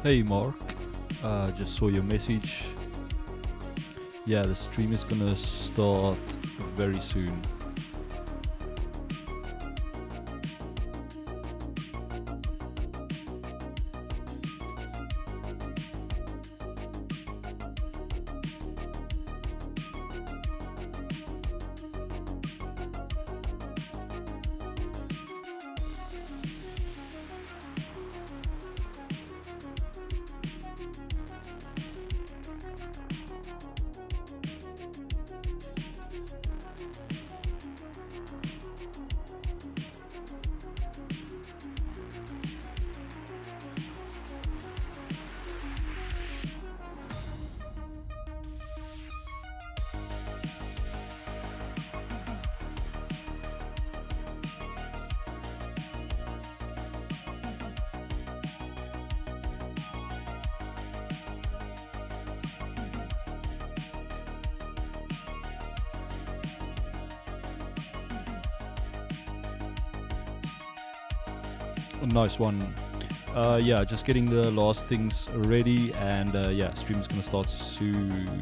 Hey Mark, just saw your message. Yeah, the stream is gonna start very soon. Nice one. Yeah, just getting the last things ready, and yeah, stream is gonna start soon.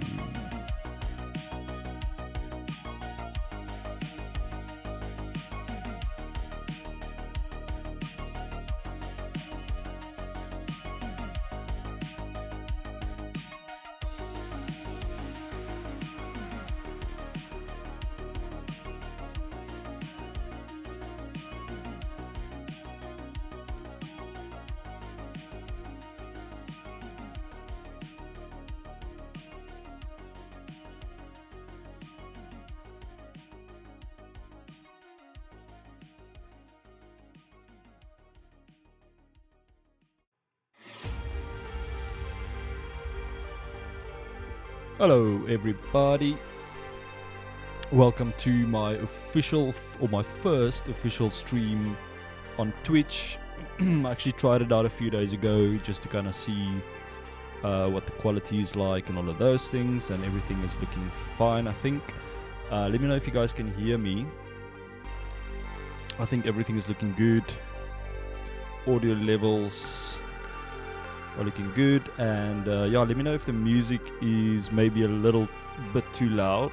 Hello everybody, welcome to my official or my first official stream on Twitch. I actually tried it out a few days ago just to kind of see what the quality is like and all of those things, and everything is looking fine, I think. Let me know if you guys can hear me. I think everything is looking good. Audio levels are looking good, and yeah, let me know if the music is maybe a little bit too loud.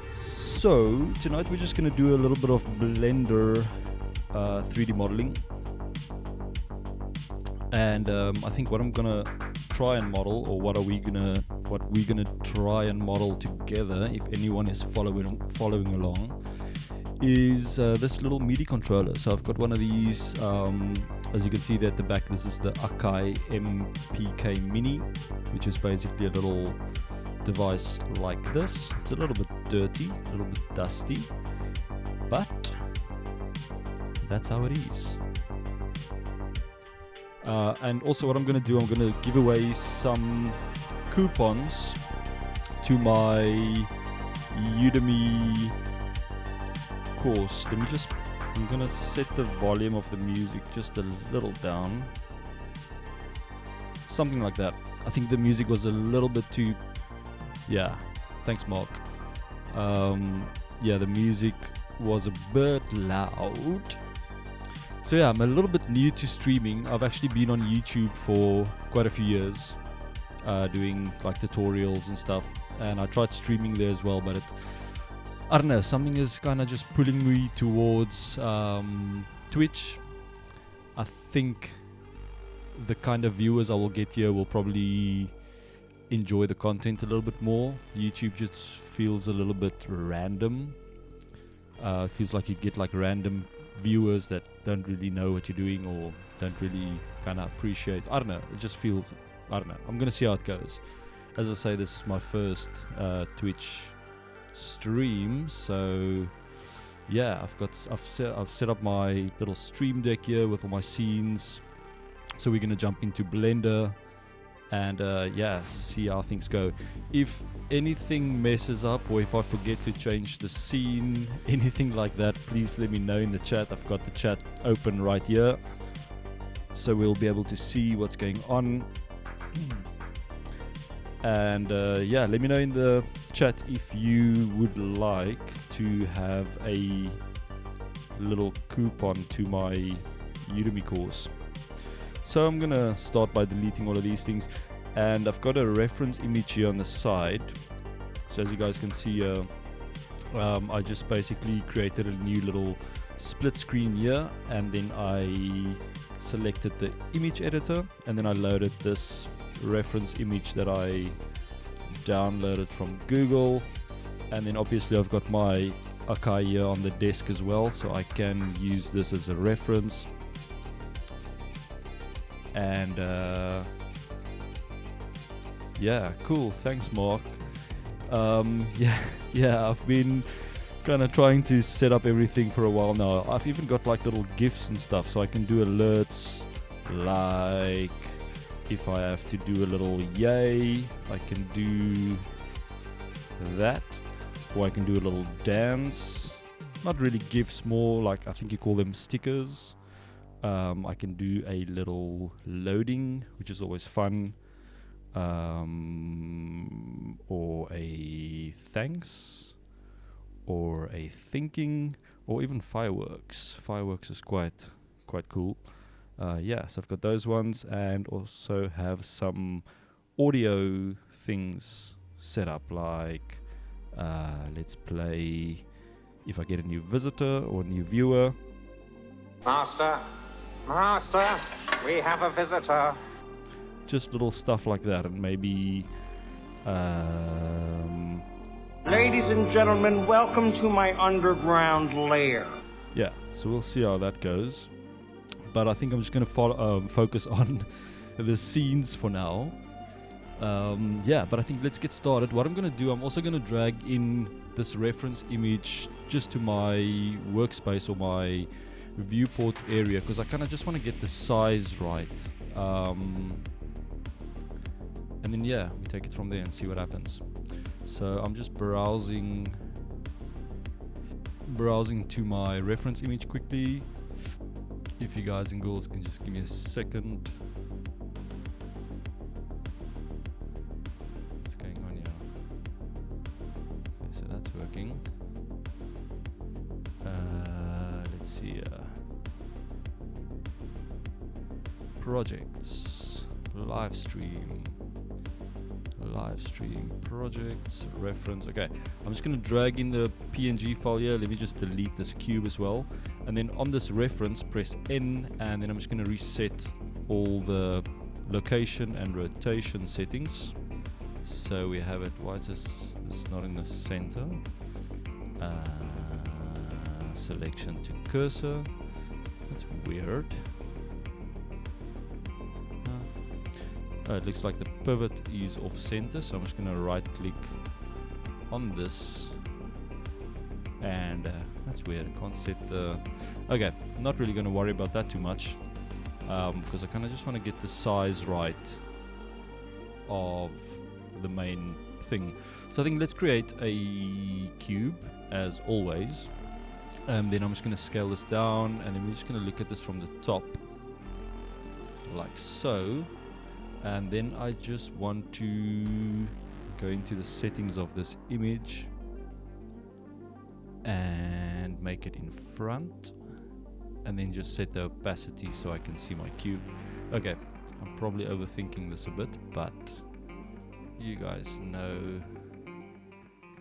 So tonight we're just going to do a little bit of Blender 3D modeling, and I think what I'm gonna try and model, or what we're gonna try and model together, if anyone is following along, is this little MIDI controller. So I've got one of these. As you can see there at the back, this is the Akai MPK Mini, which is basically a little device like this. It's a little bit dirty, a little bit dusty, but that's how it is. And also what I'm going to do, I'm going to give away some coupons to my Udemy course. I'm going to set the volume of the music just a little down. Something like that. I think the music was a little bit too... Yeah, thanks Mark. Yeah, the music was a bit loud. So yeah, I'm a little bit new to streaming. I've actually been on YouTube for quite a few years, doing like tutorials and stuff, and I tried streaming there as well, but I don't know, something is kind of just pulling me towards Twitch. I think the kind of viewers I will get here will probably enjoy the content a little bit more. YouTube just feels a little bit random. It feels like you get like random viewers that don't really know what you're doing or don't really kind of appreciate. I don't know, it just feels, I don't know, I'm gonna see how it goes. As I say, this is my first Twitch stream, so yeah, I've set up my little stream deck here with all my scenes. So we're gonna jump into Blender and yeah, see how things go. If anything messes up or if I forget to change the scene, anything like that, please let me know in the chat. I've got the chat open right here, so we'll be able to see what's going on. And yeah, let me know in the chat if you would like to have a little coupon to my Udemy course. So I'm gonna start by deleting all of these things, and I've got a reference image here on the side. So as you guys can see, I just basically created a new little split screen here, and then I selected the image editor, and then I loaded this reference image that I downloaded from Google, and then obviously I've got my Akai here on the desk as well, so I can use this as a reference. And yeah, cool, thanks Mark. Yeah, I've been kind of trying to set up everything for a while now. I've even got like little GIFs and stuff, so I can do alerts, like if I have to do a little yay, I can do that, or I can do a little dance. Not really GIFs, more like, I think you call them stickers. I can do a little loading, which is always fun, or a thanks, or a thinking, or even fireworks. Fireworks is quite cool. Yeah, so I've got those ones, and also have some audio things set up, like let's play if I get a new visitor or a new viewer. Master, we have a visitor. Just little stuff like that, and maybe Ladies and gentlemen, welcome to my underground lair. Yeah, so we'll see how that goes. But I think I'm just going to focus on the scenes for now. Yeah, but I think let's get started. What I'm going to do, I'm also going to drag in this reference image just to my workspace or my viewport area, because I kind of just want to get the size right. And then yeah, we take it from there and see what happens. So I'm just browsing to my reference image quickly. If you guys and girls can just give me a second. What's going on here? Okay, so that's working. Let's see. Projects, live stream, projects, reference. Okay, I'm just going to drag in the PNG file here. Let me just delete this cube as well. And then on this reference, press N, and then I'm just going to reset all the location and rotation settings. So we have it. Why is this not in the center? Selection to cursor. That's weird. It looks like the pivot is off center, so I'm just going to right click on this, and that's weird. I can't set the... Okay, I'm not really going to worry about that too much, because I kind of just want to get the size right of the main thing. So I think let's create a cube as always, and then I'm just going to scale this down, and then we're just going to look at this from the top like so. And then I just want to go into the settings of this image and make it in front, and then just set the opacity so I can see my cube. Okay, I'm probably overthinking this a bit, but you guys know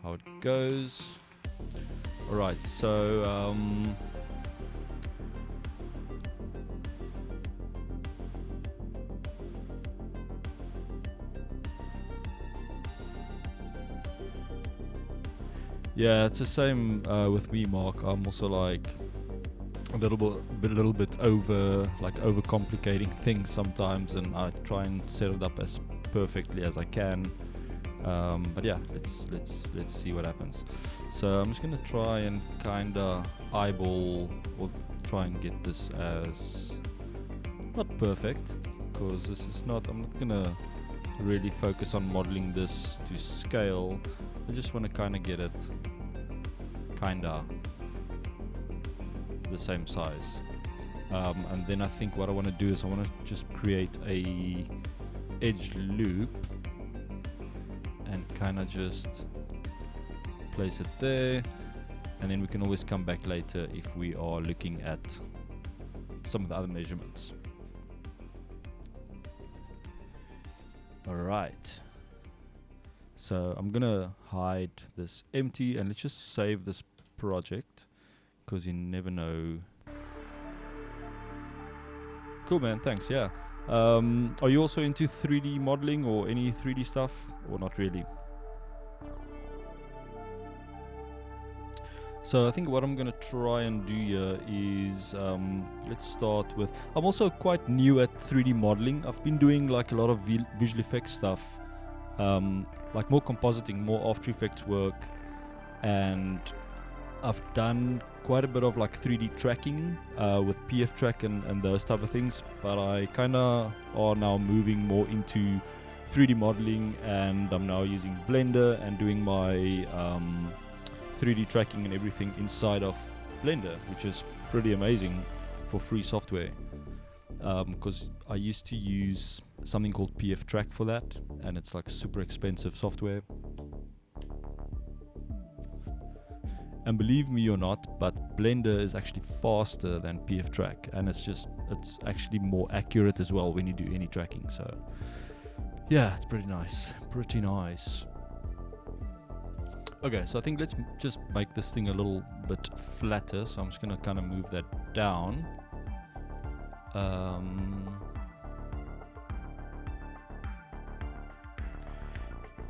how it goes. Alright, so yeah, it's the same with me, Mark. I'm also like a little bit overcomplicating things sometimes, and I try and set it up as perfectly as I can. But yeah, let's see what happens. So I'm just gonna try and kinda eyeball, or try and get this as not perfect, because this is not. I'm not gonna really focus on modeling this to scale. I just want to kind of get it kinda the same size, and then I think what I want to do is I want to just create a edge loop and kind of just place it there, and then we can always come back later if we are looking at some of the other measurements. Alright, so I'm gonna hide this empty and let's just save this project, because you never know. Cool, man, thanks. Yeah, are you also into 3D modeling or any 3D stuff, or not really? So I think what I'm gonna try and do here is let's start with, I'm also quite new at 3D modeling. I've been doing like a lot of visual effects stuff, like more compositing, more After Effects work, and I've done quite a bit of like 3D tracking with PF track and those type of things, but I kinda are now moving more into 3D modeling, and I'm now using Blender and doing my 3D tracking and everything inside of Blender, which is pretty amazing for free software, because I used to use something called PF track for that, and it's like super expensive software. And believe me or not, but Blender is actually faster than PF track, and it's actually more accurate as well when you do any tracking. So yeah, it's pretty nice. Okay, so I think let's just make this thing a little bit flatter. So I'm just gonna kind of move that down.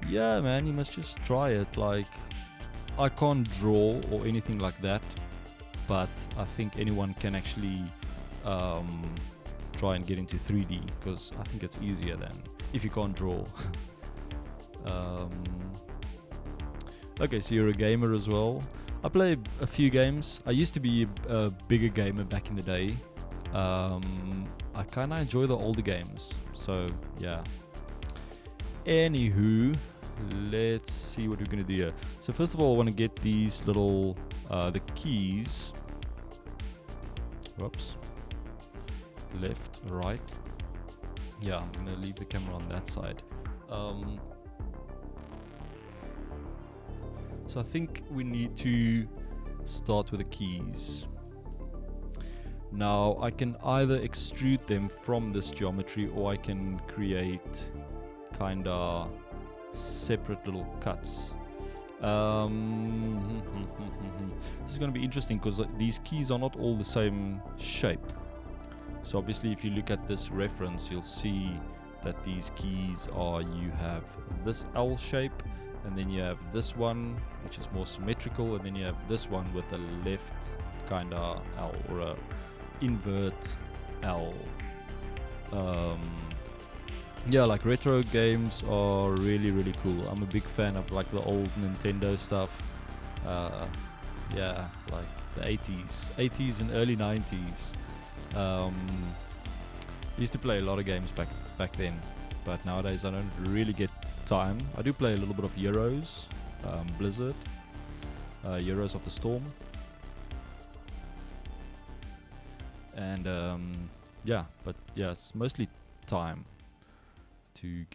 Yeah, man, you must just try it. Like, I can't draw or anything like that, but I think anyone can actually try and get into 3D, because I think it's easier than if you can't draw. Okay, so you're a gamer as well. I play a few games. I used to be a bigger gamer back in the day. I kind of enjoy the older games, so yeah. Anywho, let's see what we're going to do here. So first of all, I want to get these little, the keys. Whoops. Left, right. Yeah, I'm going to leave the camera on that side. So I think we need to start with the keys. Now I can either extrude them from this geometry, or I can create kinda separate little cuts. This is going to be interesting, because these keys are not all the same shape. So obviously if you look at this reference, you'll see that these keys are, you have this L shape, and then you have this one which is more symmetrical, and then you have this one with a left kinda L, or a invert L. Yeah, like retro games are really cool. I'm a big fan of like the old Nintendo stuff. Yeah, like the 80s and early 90s. Used to play a lot of games back then, but nowadays I don't really get time. I do play a little bit of Euros, Blizzard, Euros of the Storm, and yeah, but yeah, it's mostly time to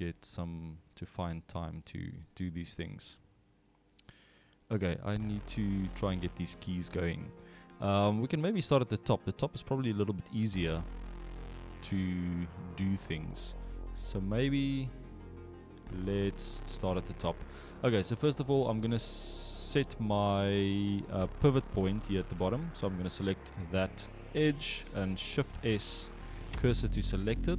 find time to do these things. Okay, I need to try and get these keys going. We can maybe start at the top. The top is probably a little bit easier to do things. So maybe let's start at the top. Okay, so first of all, I'm going to set my pivot point here at the bottom. So I'm going to select that edge and Shift S cursor to select it,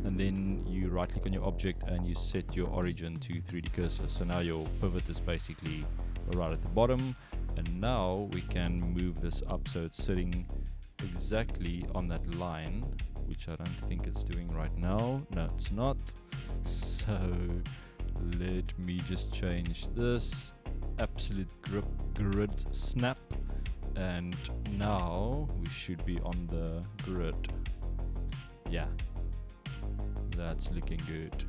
and then you right click on your object and you set your origin to 3D cursor. So now your pivot is basically right at the bottom, and now we can move this up so it's sitting exactly on that line, which I don't think it's doing right now. No, it's not. So let me just change this absolute grid snap, and now we should be on the grid. Yeah, that's looking good.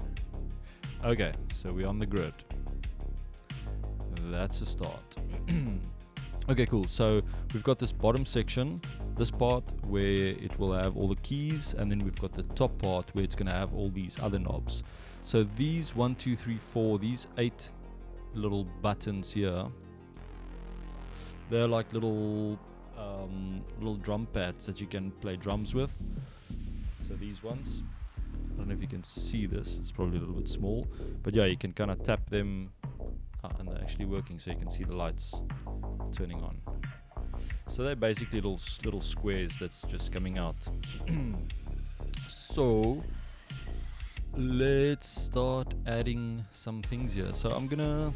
Okay, so we're on the grid. That's a start. Okay, cool. So we've got this bottom section, this part where it will have all the keys, and then we've got the top part where it's going to have all these other knobs. So these 1, 2, 3, 4, these 8 little buttons here, they're like little drum pads that you can play drums with. So these ones, I don't know if you can see this, it's probably a little bit small, but yeah, you can kind of tap them, and they're actually working, so you can see the lights turning on. So they're basically little squares that's just coming out. So let's start adding some things here. So I'm gonna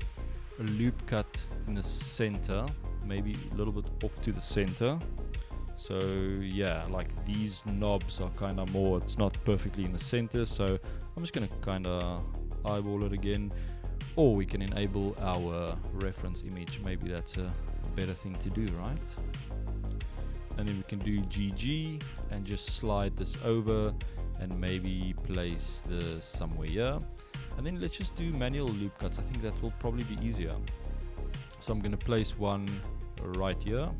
loop cut in the center, maybe a little bit off to the center. So yeah, like these knobs are kind of more, it's not perfectly in the center, so I'm just gonna kind of eyeball it again, or we can enable our reference image. Maybe that's a better thing to do, right? And then we can do GG and just slide this over and maybe place this somewhere here, and then let's just do manual loop cuts. I think that will probably be easier. So I'm gonna place one right here.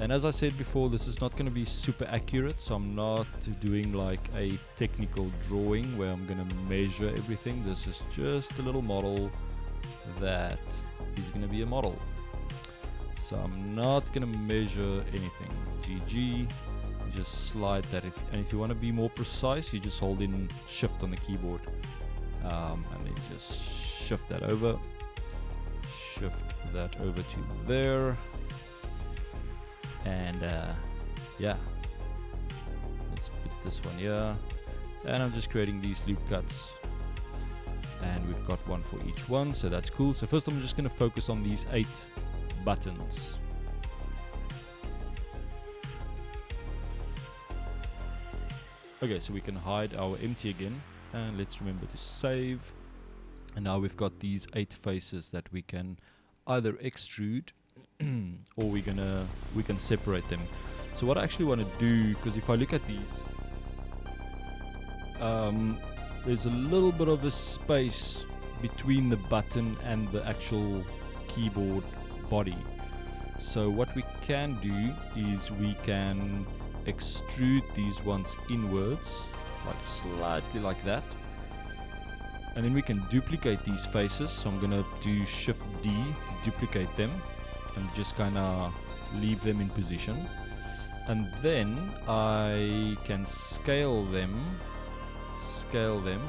And as I said before, this is not going to be super accurate, so I'm not doing like a technical drawing where I'm going to measure everything. This is just a little model that is going to be a model. So I'm not going to measure anything. GG, just slide that. And if you want to be more precise, you just hold in Shift on the keyboard, and then just shift that over. Shift that over to there. And yeah, let's put this one here, and I'm just creating these loop cuts, and we've got one for each one, so that's cool. So first I'm just going to focus on these 8 buttons. Okay, so we can hide our empty again, and let's remember to save. And now we've got these 8 faces that we can either extrude or we can separate them. So what I actually want to do, because if I look at these, there's a little bit of a space between the button and the actual keyboard body. So what we can do is we can extrude these ones inwards, like slightly like that, and then we can duplicate these faces. So I'm gonna do Shift D to duplicate them and just kind of leave them in position, and then I can scale them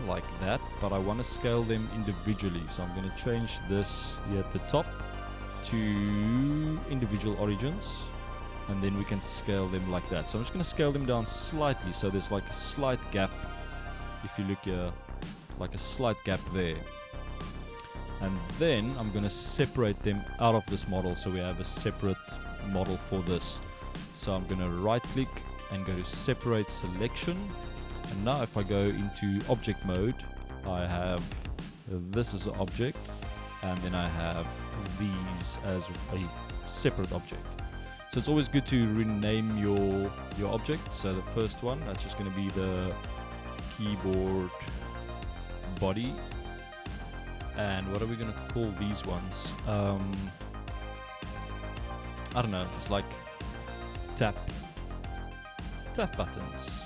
like that, but I want to scale them individually. So I'm going to change this here at the top to individual origins, and then we can scale them like that. So I'm just going to scale them down slightly, so there's like a slight gap. If you look here, like a slight gap there. And then I'm going to separate them out of this model, so we have a separate model for this. So I'm going to right click and go to separate selection, and now if I go into object mode, I have this as an object, and then I have these as a separate object. So it's always good to rename your object. So the first one, that's just going to be the keyboard body. And what are we going to call these ones? I don't know, it's like tap buttons.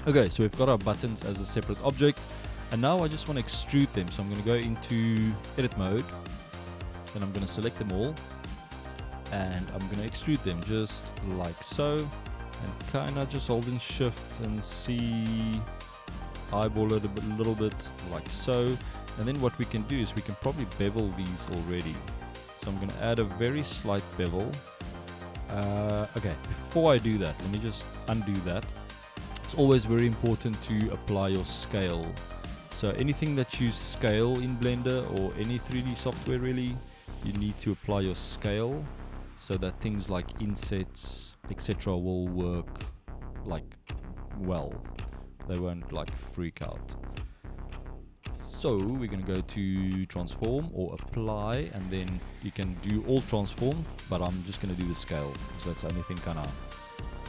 Okay, so we've got our buttons as a separate object, And now I just want to extrude them. So I'm going to go into edit mode, and I'm going to select them all, and I'm going to extrude them just like so, and kind of just holding shift and see, eyeball it a little bit like so. And then what we can do is we can probably bevel these already. So I'm going to add a very slight bevel. Okay, before I do that, let me just undo that. It's always very important to apply your scale. So anything that you scale in Blender or any 3D software really, you need to apply your scale so that things like insets, etc. will work like well. They won't like freak out. So we're going to go to transform or apply, and then you can do all transform, but I'm just going to do the scale because that's the only thing kind of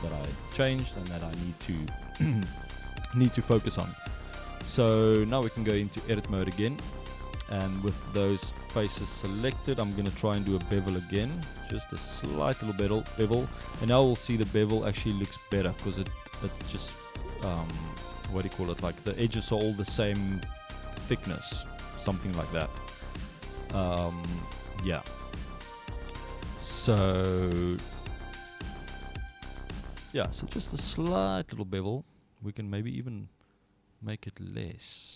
that I changed and that I need to focus on. So now we can go into edit mode again, and with those faces selected, I'm going to try and do a bevel again, just a slight little bevel, and now we'll see the bevel actually looks better because it just what do you call it, like the edges are all the same thickness, something like that. Yeah, so yeah, so just a slight little bevel. We can maybe even make it less.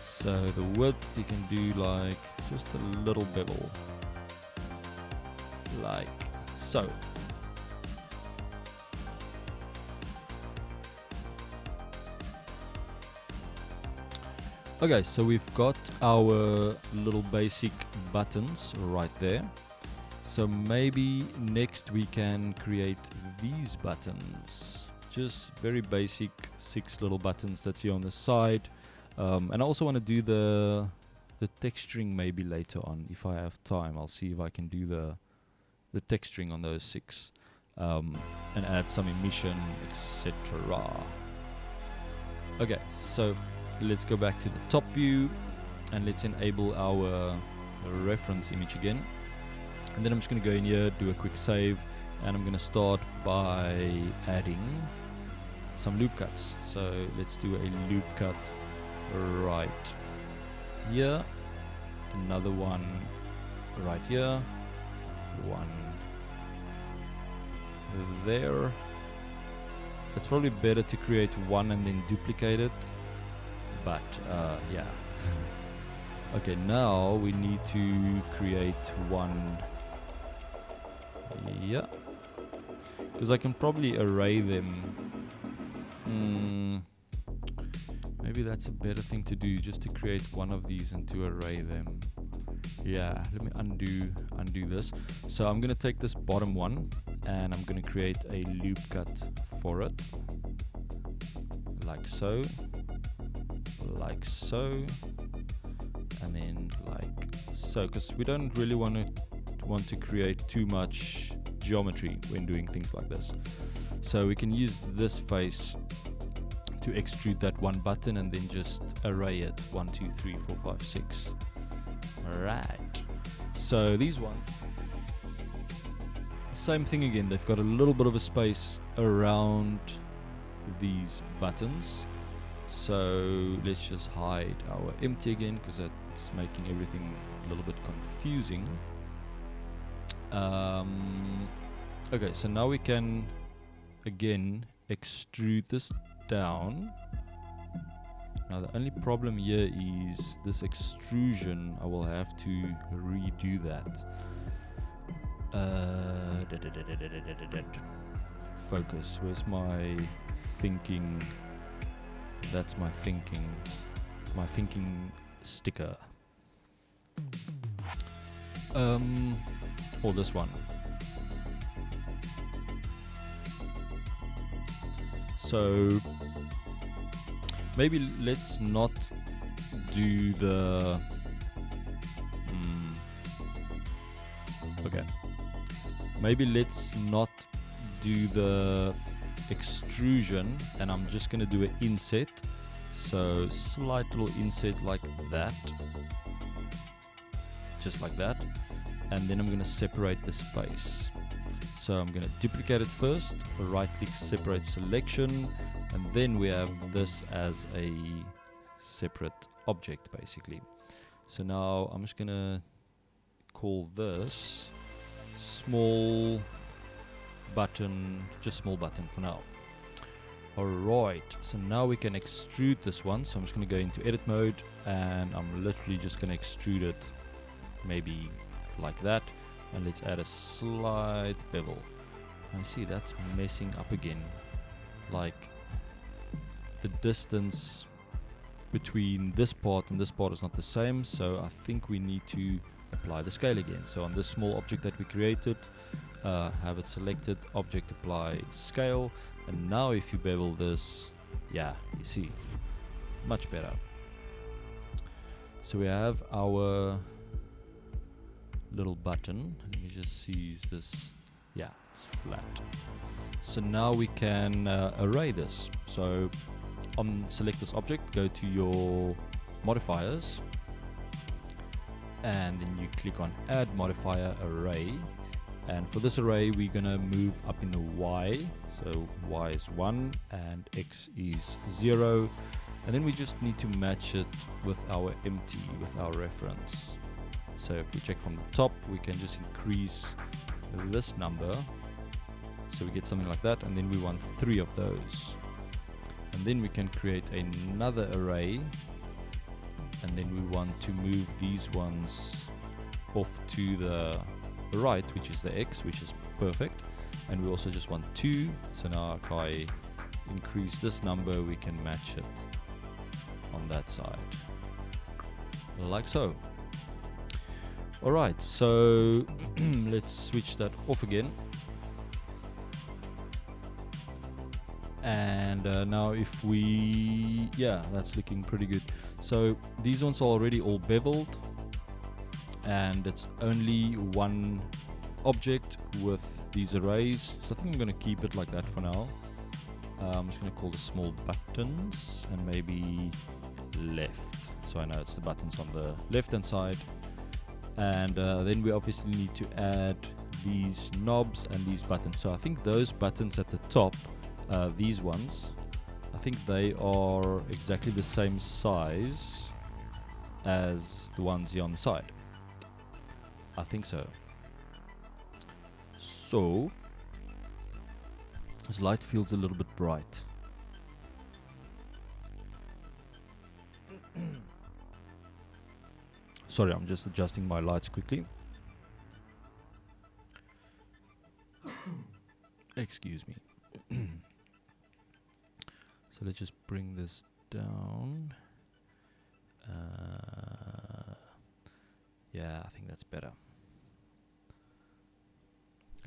So the width you can do like just a little bevel, like so. Okay, so we've got our little basic buttons right there. So maybe next we can create these buttons. Just very basic 6 little buttons that's here on the side. And I also want to do the texturing maybe later on. If I have time, I'll see if I can do the texturing on those 6 and add some emission, etc. Okay, so let's go back to the top view and let's enable our reference image again. And then I'm just going to go in here, do a quick save, and I'm going to start by adding some loop cuts. So let's do a loop cut right here, another one right here, one there. It's probably better to create one and then duplicate it, but yeah. Okay, now we need to create one. Yeah, because I can probably array them. Maybe that's a better thing to do, just to create one of these and to array them. Yeah, let me undo this. So I'm gonna take this bottom one and I'm gonna create a loop cut for it, like so, and then like so, because we don't really want to create too much geometry when doing things like this. So we can use this face to extrude that one button and then just array it 1, 2, 3, 4, 5, 6. Alright, so these ones, same thing again, they've got a little bit of a space around these buttons. So let's just hide our empty again because that's making everything a little bit confusing. Okay, so now we can again extrude this down. Now the only problem here is this extrusion. I will have to redo that. Focus, where's my thinking? That's my thinking sticker. Or this one. So maybe let's not do the okay, maybe let's not do the extrusion, and I'm just gonna do an inset. So slight little inset like that, just like that, and then I'm gonna separate this face. So I'm gonna duplicate it first, right click, separate selection, And then we have this as a separate object basically. So now I'm just gonna call this small button, just small button for now. Alright, so now we can extrude this one. So I'm just gonna go into edit mode and I'm literally just gonna extrude it maybe like that, and let's add a slight bevel. I see that's messing up again, like the distance between this part and this part is not the same, so I think we need to apply the scale again. So on this small object that we created, have it selected, object apply scale, and now if you bevel this, yeah, you see, much better. So we have our little button. Let me just see, is this, yeah, it's flat. So now we can array this. So select this object, go to your modifiers, and then you click on add modifier array. And for this array we're gonna move up in the Y, so Y is 1 and X is 0, and then we just need to match it with our empty, with our reference. So if we check from the top, we can just increase this number, so we get something like that, and then we want 3 of those. And then we can create another array, and then we want to move these ones off to the right, which is the X, which is perfect. And we also just want 2, so now if I increase this number, we can match it on that side, like so. Alright, so let's switch that off again. And now if we, yeah, that's looking pretty good. So these ones are already all beveled, and it's only one object with these arrays. So I think I'm going to keep it like that for now. I'm just going to call the small buttons and maybe left. So I know it's the buttons on the left hand side. And then we obviously need to add these knobs and these buttons. So I think those buttons at the top, these ones, I think they are exactly the same size as the ones here on the side. I think so. So this light feels a little bit bright. Sorry, I'm just adjusting my lights quickly. Excuse me. So let's just bring this down. Yeah, I think that's better.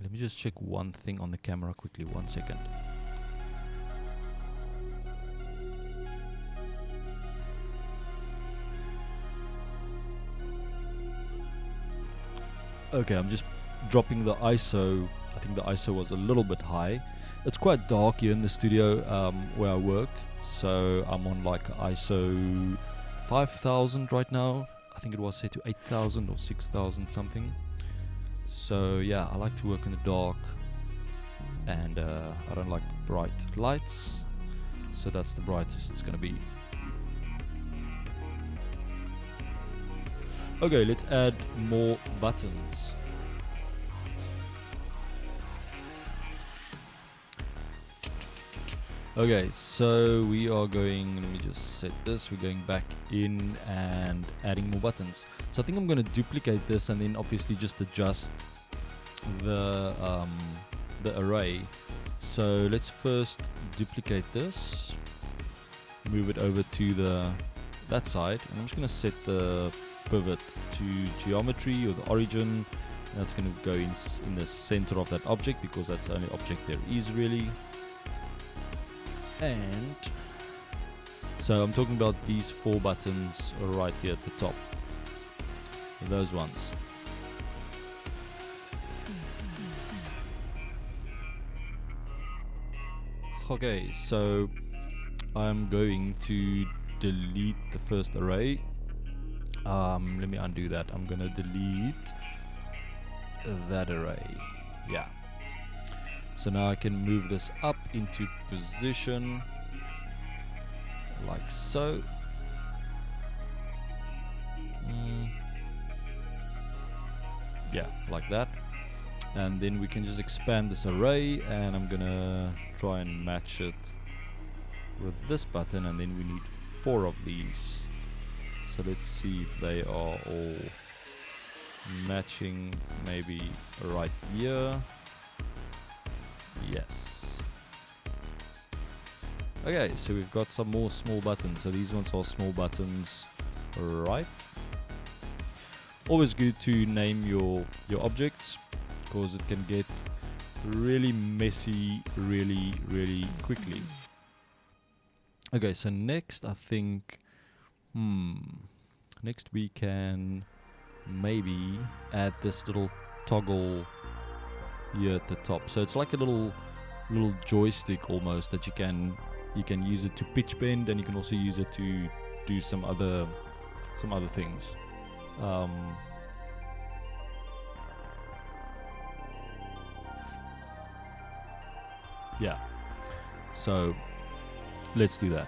Let me just check one thing on the camera quickly, 1 second. Okay, I'm just dropping the ISO. I think the ISO was a little bit high. It's quite dark here in the studio where I work, so I'm on like ISO 5000 right now. I think it was set to 8000 or 6000 something. So yeah, I like to work in the dark, and I don't like bright lights, so that's the brightest it's gonna be. Okay, let's add more buttons. Okay, so we are going, let me just set this, we're going back in and adding more buttons. So I think I'm going to duplicate this and then obviously just adjust the array. So let's first duplicate this, move it over to that side, and I'm just going to set the pivot to geometry or the origin. That's going to go in the center of that object because that's the only object there is really. And so I'm talking about these 4 buttons right here at the top, those ones. Okay, so I'm going to delete the first array. Let me undo that. I'm gonna delete that array. Yeah. So now I can move this up into position, like so. Yeah, like that. And then we can just expand this array, and I'm gonna try and match it with this button, and then we need 4 of these. So let's see if they are all matching, maybe right here. Yes. Okay, so we've got some more small buttons. So these ones are small buttons, right? Always good to name your objects, because it can get really messy really quickly. Okay, so next I think next we can maybe add this little toggle here at the top. So it's like a little joystick almost that you can use it to pitch bend, and you can also use it to do some other things. Yeah, so let's do that.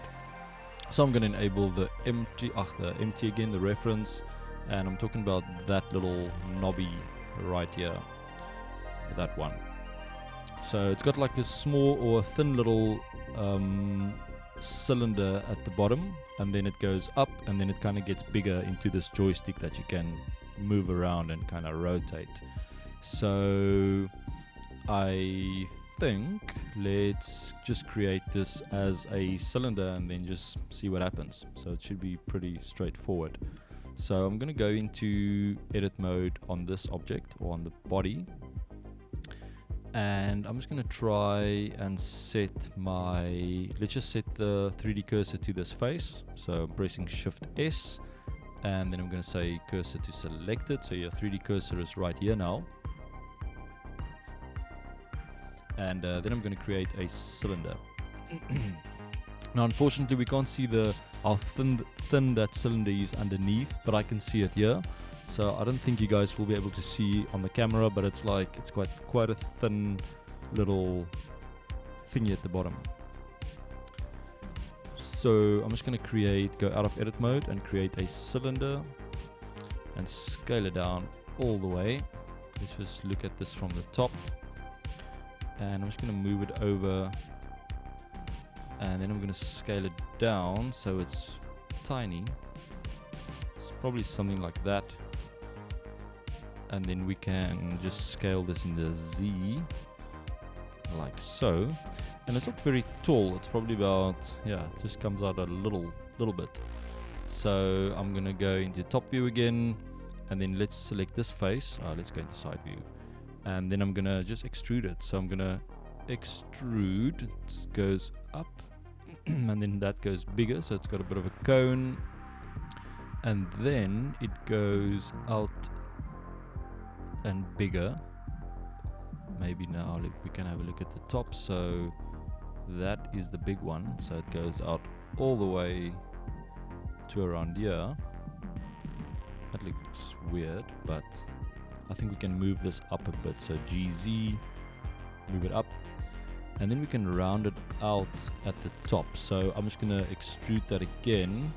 So I'm going to enable the empty again, the reference, and I'm talking about that little knobby right here, that one. So it's got like a small or a thin little cylinder at the bottom, and then it goes up, and then it kind of gets bigger into this joystick that you can move around and kind of rotate. So I think let's just create this as a cylinder and then just see what happens. So it should be pretty straightforward. So I'm going to go into edit mode on this object, or on the body, and I'm just going to try and let's just set the 3D cursor to this face. So I'm pressing Shift S, and then I'm going to say cursor to selected. So your 3D cursor is right here now. And then I'm going to create a cylinder. Now unfortunately we can't see how thin that cylinder is underneath, but I can see it here. So I don't think you guys will be able to see on the camera, but it's quite a thin little thingy at the bottom. So I'm just going to go out of edit mode and create a cylinder and scale it down all the way. Let's just look at this from the top. And I'm just going to move it over, and then I'm going to scale it down so it's tiny. It's probably something like that. And then we can just scale this in the Z, like so. And it's not very tall. It's probably about, it just comes out a little bit. So I'm going to go into top view again, and then let's select this face. Let's go into side view. And then I'm going to just extrude it. So I'm going to extrude. It goes up. And then that goes bigger. So it's got a bit of a cone. And then it goes out and bigger. Maybe now we can have a look at the top. So that is the big one. So it goes out all the way to around here. That looks weird, but I think we can move this up a bit. So GZ, move it up, and then we can round it out at the top. So I'm just going to extrude that again,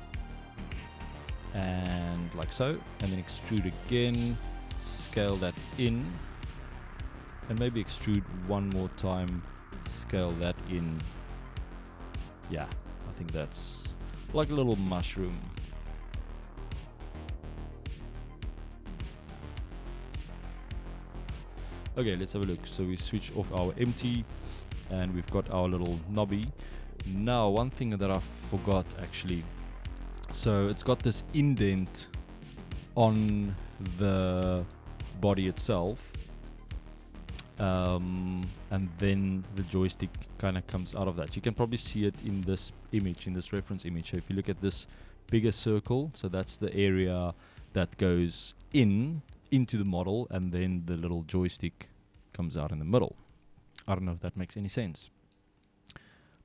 and like so, and then extrude again, scale that in, and maybe extrude one more time, scale that in. Yeah, I think that's like a little mushroom. Okay, let's have a look. So we switch off our empty, and we've got our little knobby. Now, one thing that I forgot actually. So it's got this indent on the body itself, and then the joystick kind of comes out of that. You can probably see it in this image, in this reference image. So if you look at this bigger circle, so that's the area that goes into the model, and then the little joystick comes out in the middle. I don't know if that makes any sense.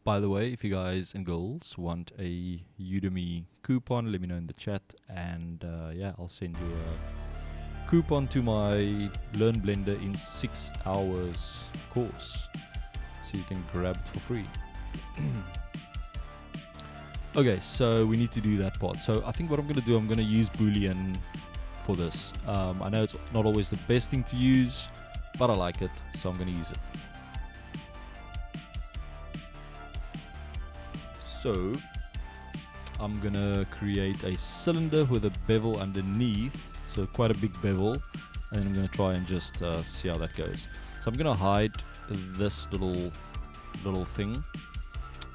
By the way, if you guys and girls want a Udemy coupon, let me know in the chat, and I'll send you a coupon to my Learn Blender in 6 hours course, so you can grab it for free. Okay, so we need to do that part. So I think what I'm going to do, I'm going to use Boolean for this. I know it's not always the best thing to use, but I like it, so I'm going to use it. So I'm going to create a cylinder with a bevel underneath, so quite a big bevel, and I'm going to try and just see how that goes. So I'm going to hide this little thing.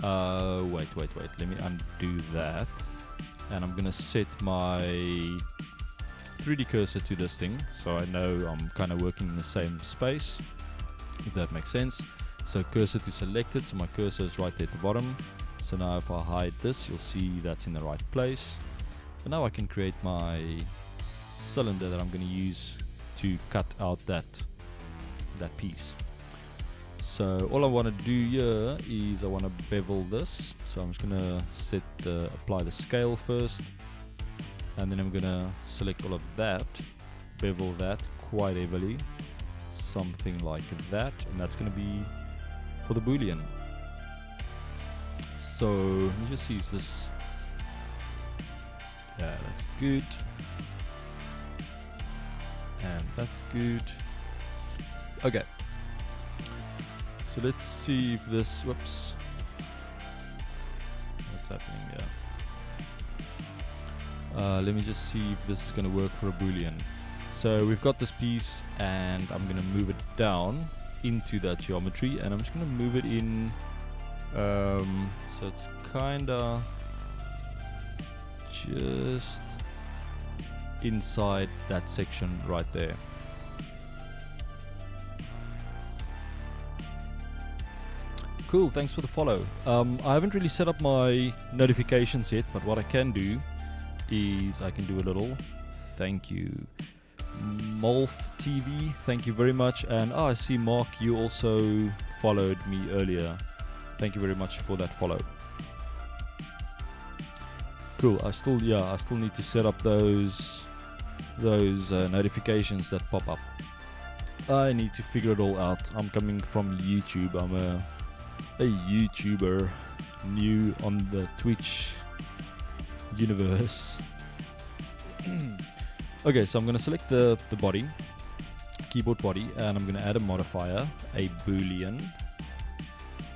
Wait, let me undo that, and I'm gonna set my 3D cursor to this thing, so I know I'm kind of working in the same space, if that makes sense. So cursor to selected, so my cursor is right there at the bottom. So now if I hide this, you'll see that's in the right place, and now I can create my cylinder that I'm going to use to cut out that piece. So all I want to do here is I want to bevel this. So I'm just going to apply the scale first, and then I'm going to select all of that, bevel that quite heavily, something like that, and that's going to be for the Boolean. So let me just use this. Yeah, that's good. And that's good. Okay. So let's see if this, whoops, what's happening here? Let me just see if this is going to work for a Boolean. So we've got this piece, and I'm going to move it down into that geometry, and I'm just going to move it in, so it's kind of just inside that section right there. Cool, thanks for the follow. I haven't really set up my notifications yet, but what I can do is I can do a little thank you. Molf TV, thank you very much. And I see Mark, you also followed me earlier. Thank you very much for that follow. Cool, I still need to set up those notifications that pop up. I need to figure it all out. I'm coming from YouTube. I'm a YouTuber, new on the Twitch universe. Okay, so I'm going to select the body, keyboard body, and I'm going to add a modifier, a Boolean,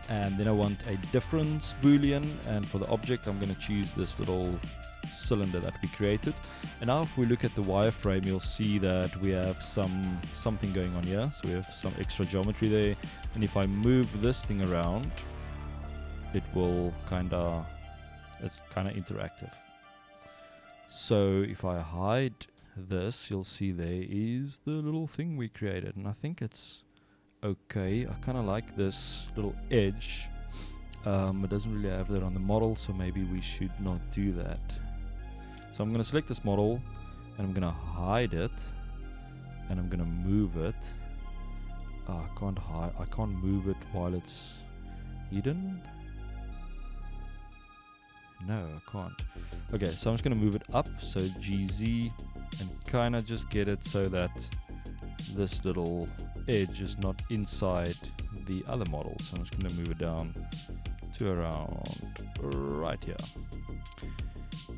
and then I want a difference Boolean, and for the object I'm going to choose this little cylinder that we created. And now if we look at the wireframe, you'll see that we have something going on here. So we have some extra geometry there, and if I move this thing around, it will it's kind of interactive. So if I hide this, you'll see there is the little thing we created, and I think it's okay. I kind of like this little edge. It doesn't really have that on the model, so maybe we should not do that. So I'm going to select this model, and I'm going to hide it, and I'm going to move it. I can't move it while it's hidden. No, I can't. Okay, so I'm just going to move it up, so GZ, and kind of just get it so that this little edge is not inside the other model. So I'm just going to move it down to around right here.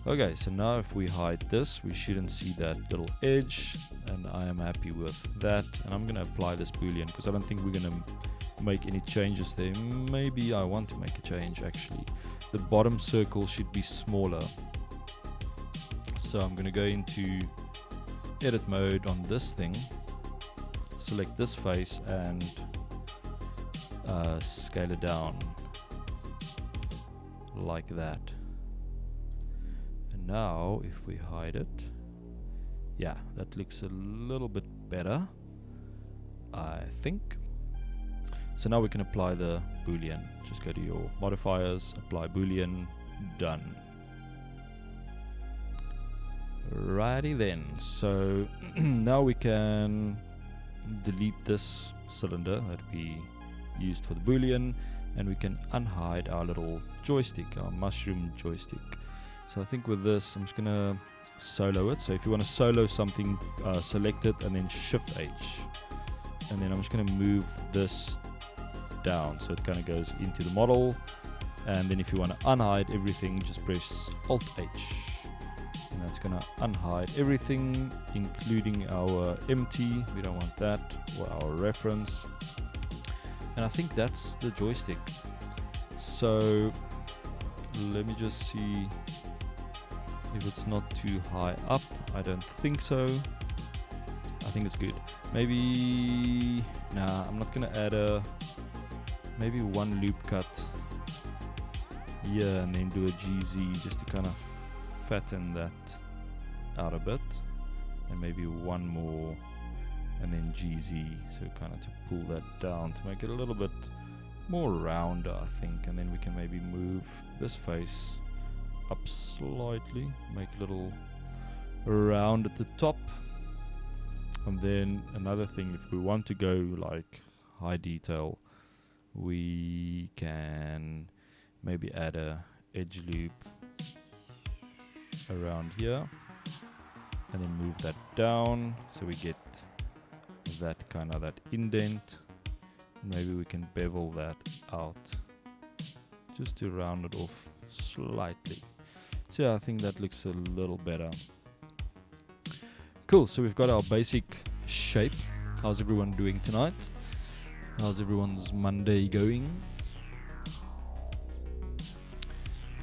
Okay, so now if we hide this, we shouldn't see that little edge, and I am happy with that. And I'm going to apply this Boolean because I don't think we're going to make any changes there. Maybe I want to make a change actually. The bottom circle should be smaller. So I'm going to go into edit mode on this thing, select this face, and scale it down like that. And now if we hide it, yeah, that looks a little bit better, I think. So now we can apply the Boolean. Just go to your modifiers, apply Boolean, done. Righty then. So now we can delete this cylinder that we used for the Boolean, and we can unhide our little joystick, our mushroom joystick. So I think with this, I'm just gonna solo it. So if you want to solo something, select it and then Shift H, and then I'm just gonna move this down so it kind of goes into the model, And then if you want to unhide everything, just press Alt-H. And that's going to unhide everything, including our empty. We don't want that, or our reference. And I think that's the joystick. So let me just see if it's not too high up. I don't think so. I think it's good. Maybe, nah, I'm not gonna add maybe one loop cut here and then do a GZ just to kind of fatten that out a bit, and maybe one more and then GZ, so kind of to pull that down to make it a little bit more rounder, I think. And then we can maybe move this face up slightly, make a little round at the top. And then another thing, if we want to go like high detail, we can maybe add a edge loop around here and then move that down so we get that kind of that indent. Maybe we can bevel that out just to round it off slightly. So yeah, I think that looks a little better. Cool, so we've got our basic shape. How's everyone doing tonight? How's everyone's Monday going?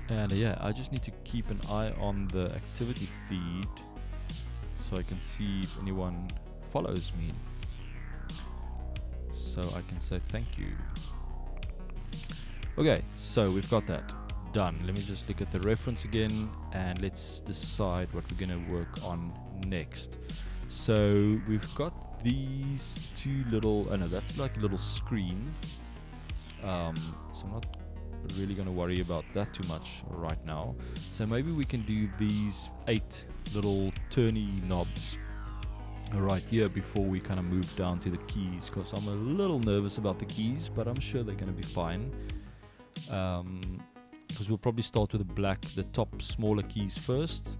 And yeah, I just need to keep an eye on the activity feed so I can see if anyone follows me, so I can say thank you. Okay, so we've got that done. Let me just look at the reference again and let's decide what we're going to work on next. So we've got these two little, oh no, that's like a little screen. So I'm not really going to worry about that too much right now. So maybe we can do these 8 little turny knobs right here before we kind of move down to the keys, because I'm a little nervous about the keys, but I'm sure they're going to be fine. Because we'll probably start with the top smaller keys first,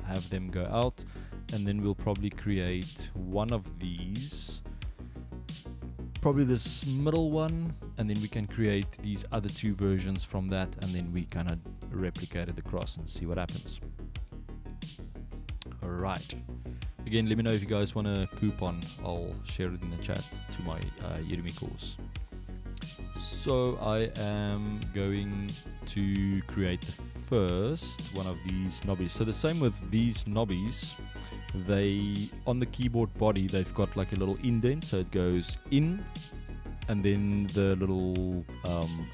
have them go out, and then we'll probably create one of these, probably this middle one, and then we can create these other 2 versions from that, and then we kind of replicate it across and see what happens. Alright, again, let me know if you guys want a coupon. I'll share it in the chat to my Udemy course. So I am going to create the first one of these knobbies. So the same with these knobbies, they on the keyboard body they've got like a little indent, so it goes in, and then the little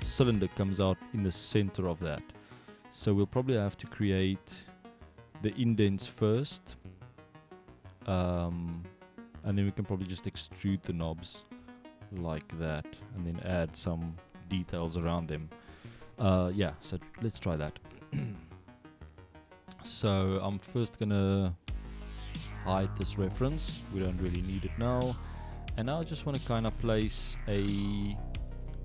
cylinder comes out in the center of that. So we'll probably have to create the indents first, and then we can probably just extrude the knobs like that and then add some details around them. Yeah, so let's try that. So I'm first gonna hide this reference, we don't really need it now, and now I just want to kind of place a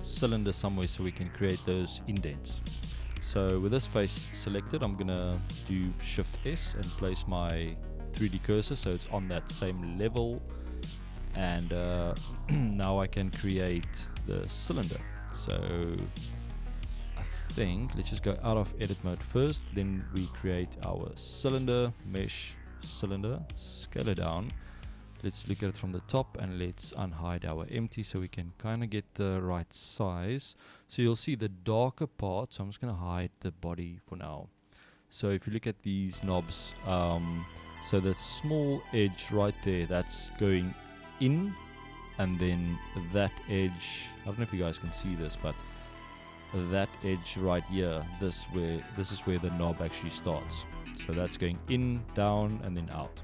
cylinder somewhere so we can create those indents. So with this face selected, I'm gonna do Shift S and place my 3D cursor so it's on that same level, and now I can create the cylinder. So I think let's just go out of edit mode first, then we create our cylinder, mesh cylinder, scale it down. Let's look at it from the top and let's unhide our empty so we can kind of get the right size. So you'll see the darker part, so I'm just going to hide the body for now. So if you look at these knobs, so the small edge right there, that's going in, and then that edge, I don't know if you guys can see this, but that edge right here, this is where the knob actually starts. So that's going in, down, and then out.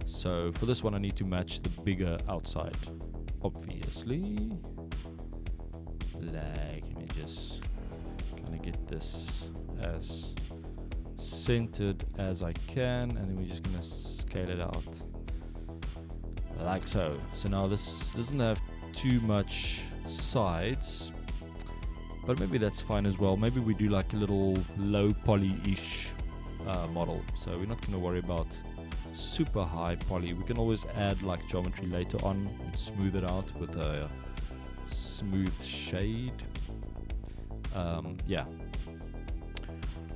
So for this one I need to match the bigger outside, obviously. Let me just kind of get this as centered as I can, and then we're just going to scale it out like so. So now this doesn't have too much sides, but maybe that's fine as well. Maybe we do like a little low poly-ish model, so we're not going to worry about super high poly. We can always add like geometry later on and smooth it out with a smooth shade. Yeah.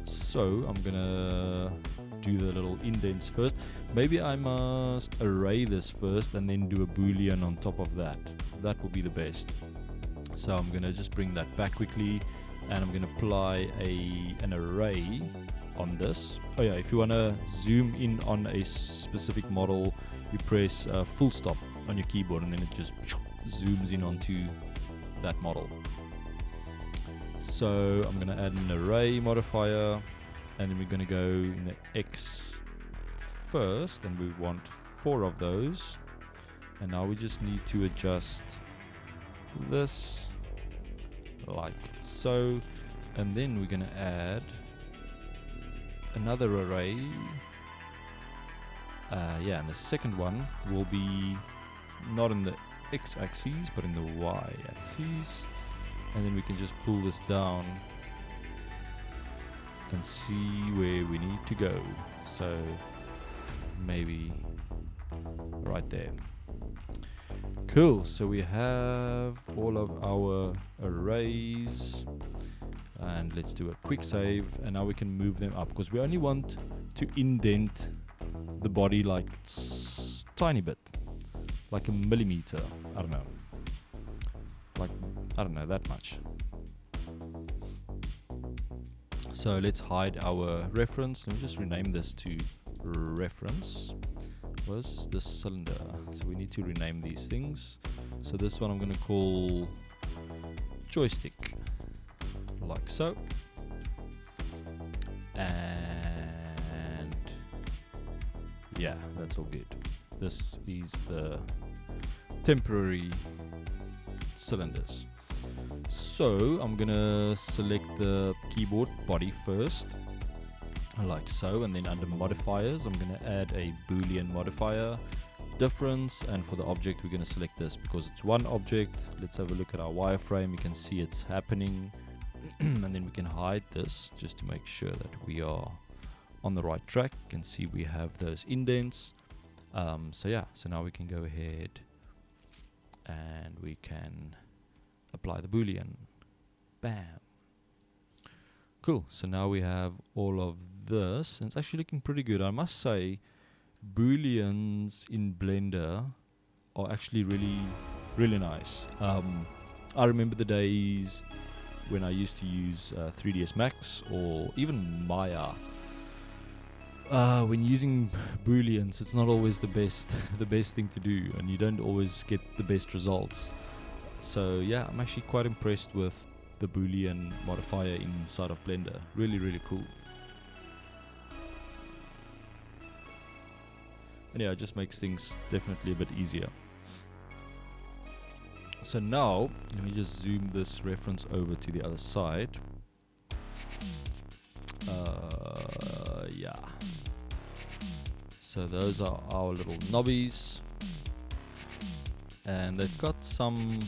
So I'm gonna do the little indents first. Maybe I must array this first and then do a boolean on top of that. That will be the best. So I'm gonna just bring that back quickly, and I'm gonna apply an array on this. Oh yeah, if you wanna zoom in on a specific model, you press full stop on your keyboard, and then it just zooms in onto that model. So I'm gonna add an array modifier, and then we're gonna go in the X first, and we want 4 of those. And now we just need to adjust this like so, and then we're gonna add another array. Yeah, and the second one will be not in the X-axis but in the Y-axis, and then we can just pull this down and see where we need to go. So maybe right there. Cool, so we have all of our arrays, and let's do a quick save, and now we can move them up, because we only want to indent the body like tiny bit, like a millimeter. I don't know, like, I don't know, that much. So let's hide our reference. Let me just rename this to reference. Was this cylinder? So we need to rename these things. So this one I'm going to call joystick, like so. And yeah, that's all good. This is the temporary cylinders. So I'm gonna select the keyboard body first, like so, and then under modifiers I'm going to add a boolean modifier difference, and for the object we're going to select this because it's one object. Let's have a look at our wireframe. You can see it's happening and then we can hide this just to make sure that we are on the right track. You can see we have those indents. So yeah, so now we can go ahead and we can apply the boolean. Bam. Cool, so now we have all of this, and it's actually looking pretty good. I must say, booleans in Blender are actually really nice. I remember the days when I used to use 3ds Max or even Maya. When using booleans, it's not always the best thing to do, and you don't always get the best results. So yeah, I'm actually quite impressed with the boolean modifier inside of Blender. Really cool. And yeah, it just makes things definitely a bit easier. So now let me just zoom this reference over to the other side. Yeah, so those are our little knobbies, and they've got some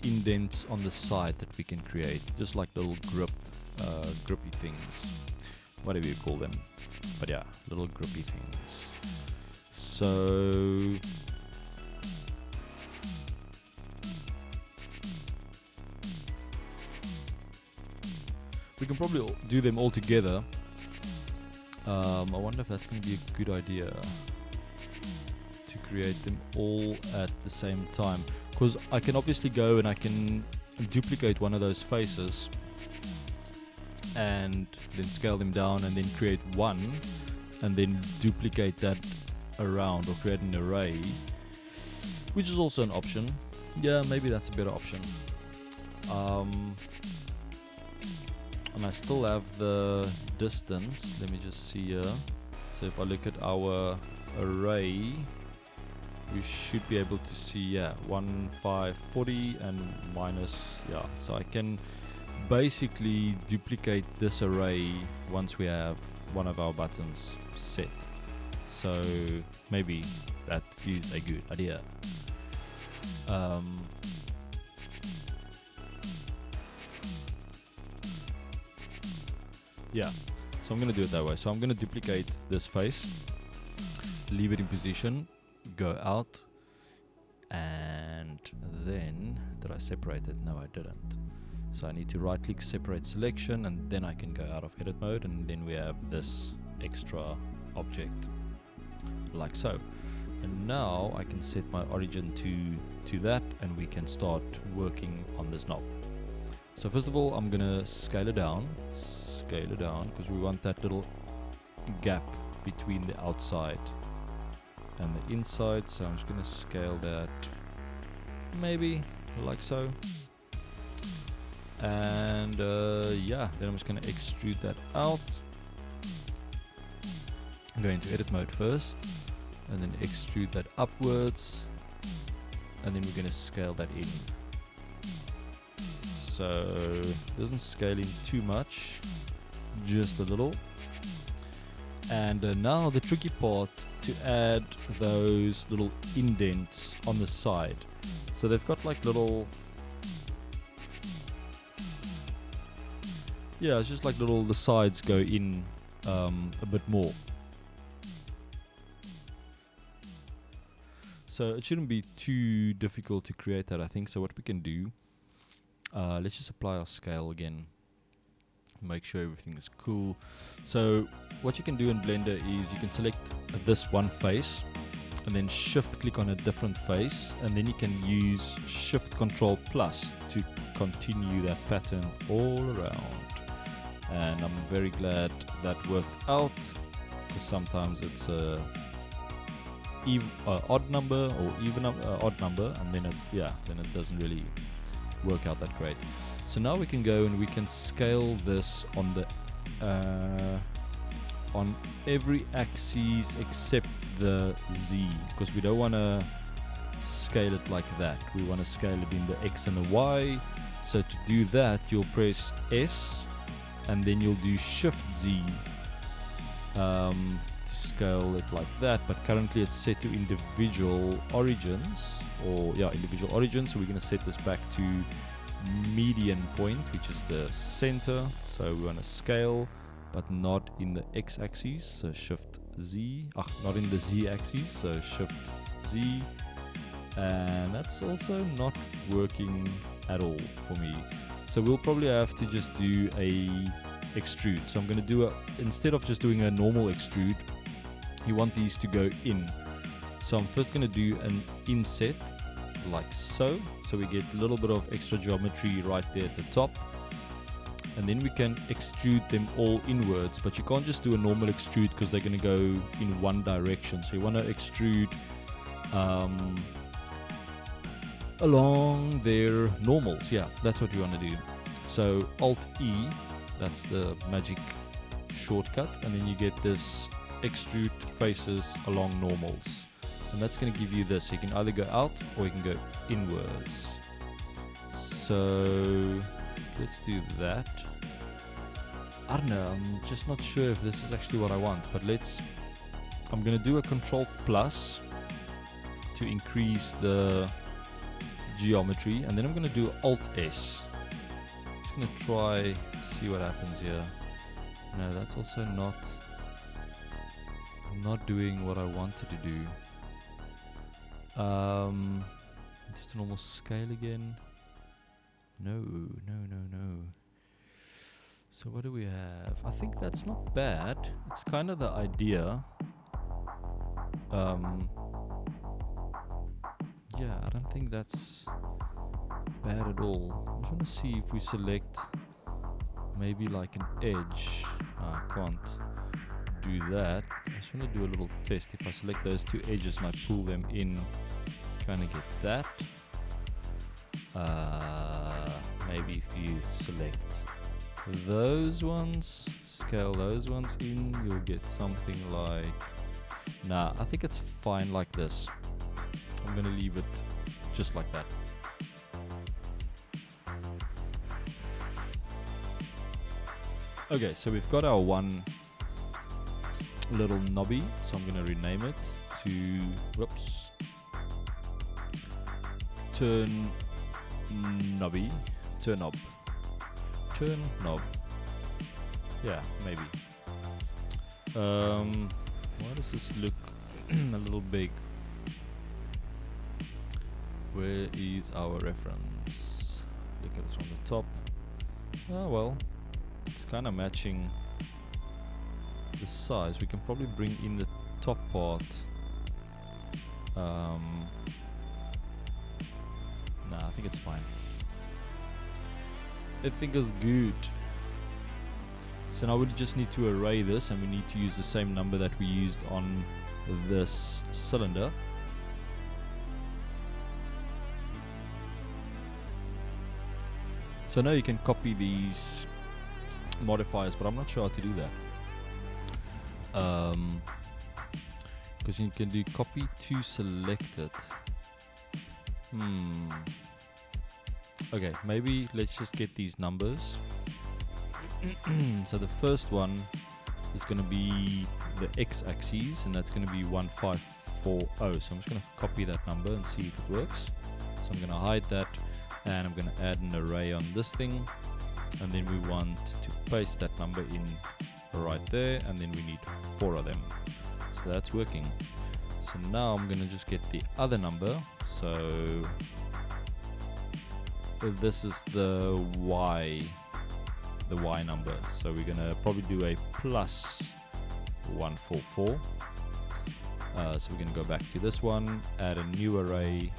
indents on the side that we can create, just like little grippy things, whatever you call them. But yeah, little grippy things. So we can probably do them all together. I wonder if that's going to be a good idea to create them all at the same time, because I can obviously go and I can duplicate one of those faces and then scale them down and then create one and then duplicate that around or create an array, which is also an option. Yeah, maybe that's a better option. And I still have the distance. Let me just see here. So if I look at our array, we should be able to see, yeah, 1540 and minus, yeah. So I can basically duplicate this array once we have one of our buttons set. So maybe that is a good idea. Yeah, so I'm going to do it that way. So I'm going to duplicate this face, leave it in position, go out, and then, did I separate it? No, I didn't. So I need to right click, separate selection, and then I can go out of edit mode, and then we have this extra object like so. And now I can set my origin to that, and we can start working on this knob. So first of all, I'm gonna scale it down because we want that little gap between the outside and the inside. So I'm just gonna scale that maybe like so. And yeah, then I'm just gonna extrude that out. Go into edit mode first, and then extrude that upwards, and then we're going to scale that in. So it doesn't scale in too much, just a little. And now the tricky part, to add those little indents on the side. So they've got like little, yeah, it's just like little, the sides go in a bit more. So it shouldn't be too difficult to create that, I think. So what we can do, let's just apply our scale again. Make sure everything is cool. So what you can do in Blender is you can select this one face and then shift click on a different face, and then you can use shift control plus to continue that pattern all around. And I'm very glad that worked out, because sometimes it's a odd number or even odd number, and then it doesn't really work out that great. So now we can go and we can scale this on the on every axis except the Z, because we don't want to scale it like that. We want to scale it in the X and the Y. So to do that, you'll press S and then you'll do Shift Z to scale it like that. But currently it's set to individual origins, individual origins. So we're going to set this back to median point, which is the center. So we want to scale, but not in the X-axis. So Shift Z. Not in the Z-axis. So Shift Z. And that's also not working at all for me. So we'll probably have to just do a extrude. So I'm going to do instead of just doing a normal extrude, you want these to go in. So I'm first going to do an inset like so. So we get a little bit of extra geometry right there at the top. And then we can extrude them all inwards, but you can't just do a normal extrude because they're going to go in one direction. So you want to extrude along their normals. Yeah, that's what you want to do. So Alt E, that's the magic shortcut, and then you get this extrude faces along normals, and that's going to give you this. You can either go out or you can go inwards. So let's do that. I don't know, I'm just not sure if this is actually what I want, but I'm going to do a Control plus to increase the geometry, and then I'm going to do Alt S. Just going to try, see what happens here. No, that's also not doing what I wanted to do. Just a normal scale again. No. So what do we have? I think that's not bad. It's kind of the idea. Yeah, I don't think that's bad at all. I just want to see if we select maybe like an edge. I can't do that. I just want to do a little test. If I select those two edges and I pull them in, kind of get that. Maybe if you select those ones, scale those ones in, you'll get something like, nah, I think it's fine like this. I'm gonna leave it just like that. Okay, so we've got our one little knobby, so I'm gonna rename it to, turn knob. Yeah, maybe. Why does this look a little big? Where is our reference? Look at this from the top. Oh well, it's kind of matching the size. We can probably bring in the top part. Nah, I think it's fine. I think it's good. So now we just need to array this, and we need to use the same number that we used on this cylinder. So now you can copy these modifiers, but I'm not sure how to do that. Because you can do copy to selected. Okay, maybe let's just get these numbers. So the first one is going to be the x-axis, and that's going to be 1540. So I'm just going to copy that number and see if it works. So I'm going to hide that, and I'm going to add an array on this thing, and then we want to paste that number in right there, and then we need 4 of them. So that's working. So now I'm going to just get the other number. So this is the y number. So we're going to probably do a plus 144. So we're going to go back to this one, add a new array,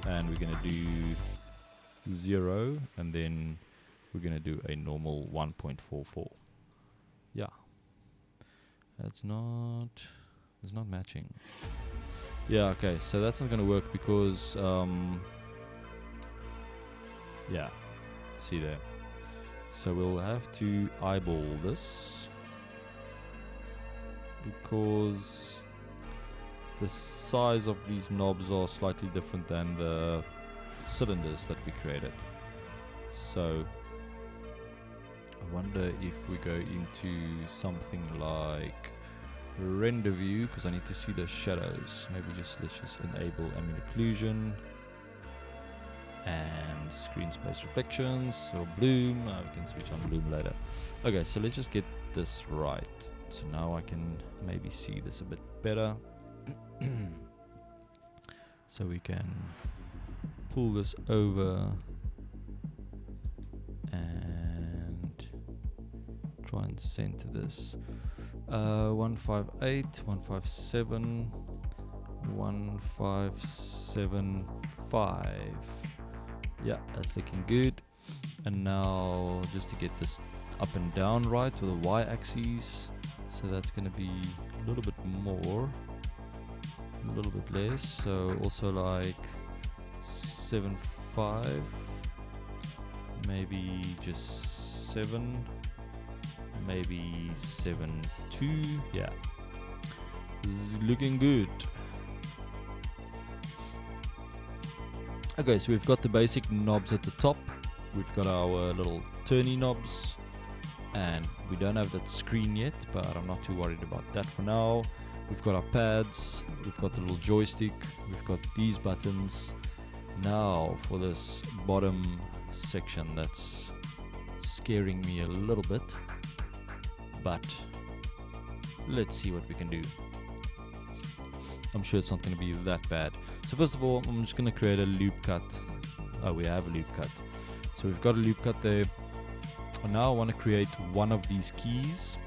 and we're going to do 0, and then we're going to do a normal 1.44. Yeah, it's not matching. Yeah, okay, so that's not going to work because yeah, see there. So we'll have to eyeball this because the size of these knobs are slightly different than the cylinders that we created. So I wonder if we go into something like render view, because I need to see the shadows. Maybe let's just enable ambient occlusion and screen space reflections or bloom. We can switch on bloom later. Okay, so let's just get this right. So now I can maybe see this a bit better. So we can pull this over and try and center this. 158, 157, 1575. Yeah, that's looking good. And now just to get this up and down right with the y-axis, so that's going to be a little bit more, a little bit less, so also like 7.5, maybe just 7, maybe 7.2. Yeah, this is looking good. Okay, so we've got the basic knobs at the top. We've got our little turny knobs, and we don't have that screen yet, but I'm not too worried about that for now. We've got our pads, we've got the little joystick, we've got these buttons. Now for this bottom section that's scaring me a little bit, but let's see what we can do. I'm sure it's not going to be that bad. So first of all, I'm just going to create a loop cut. Oh, we have a loop cut. So we've got a loop cut there. And now I want to create one of these keys.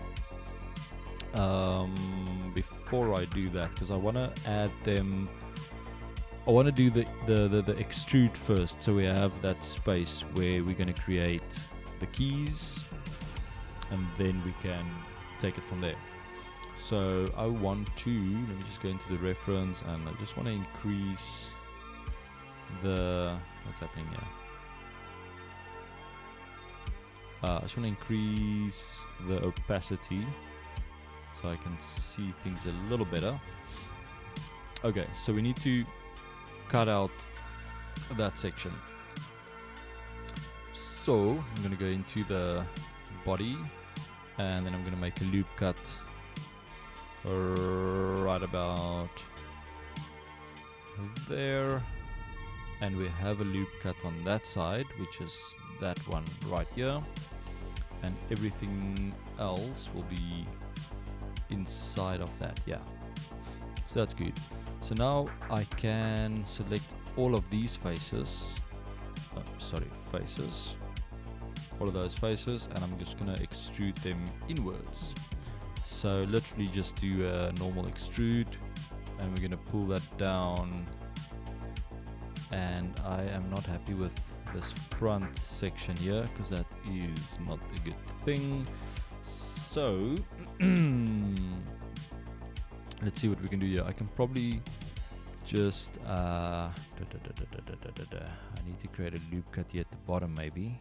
Before I do that, because I want to add them, I want to do the extrude first, so we have that space where we're going to create the keys, and then we can take it from there. So I want to, let me just go into the reference, and I just want to increase the, what's happening here? I just want to increase the opacity so I can see things a little better. Okay, so we need to cut out that section. So I'm going to go into the body, and then I'm going to make a loop cut right about there, and we have a loop cut on that side, which is that one right here, and everything else will be inside of that. Yeah, so that's good. So now I can select all of these faces, faces, all of those faces, and I'm just gonna extrude them inwards. So literally just do a normal extrude, and we're gonna pull that down. And I am not happy with this front section here, because that is not a good thing. So let's see what we can do here. I can probably just I need to create a loop cut here at the bottom, maybe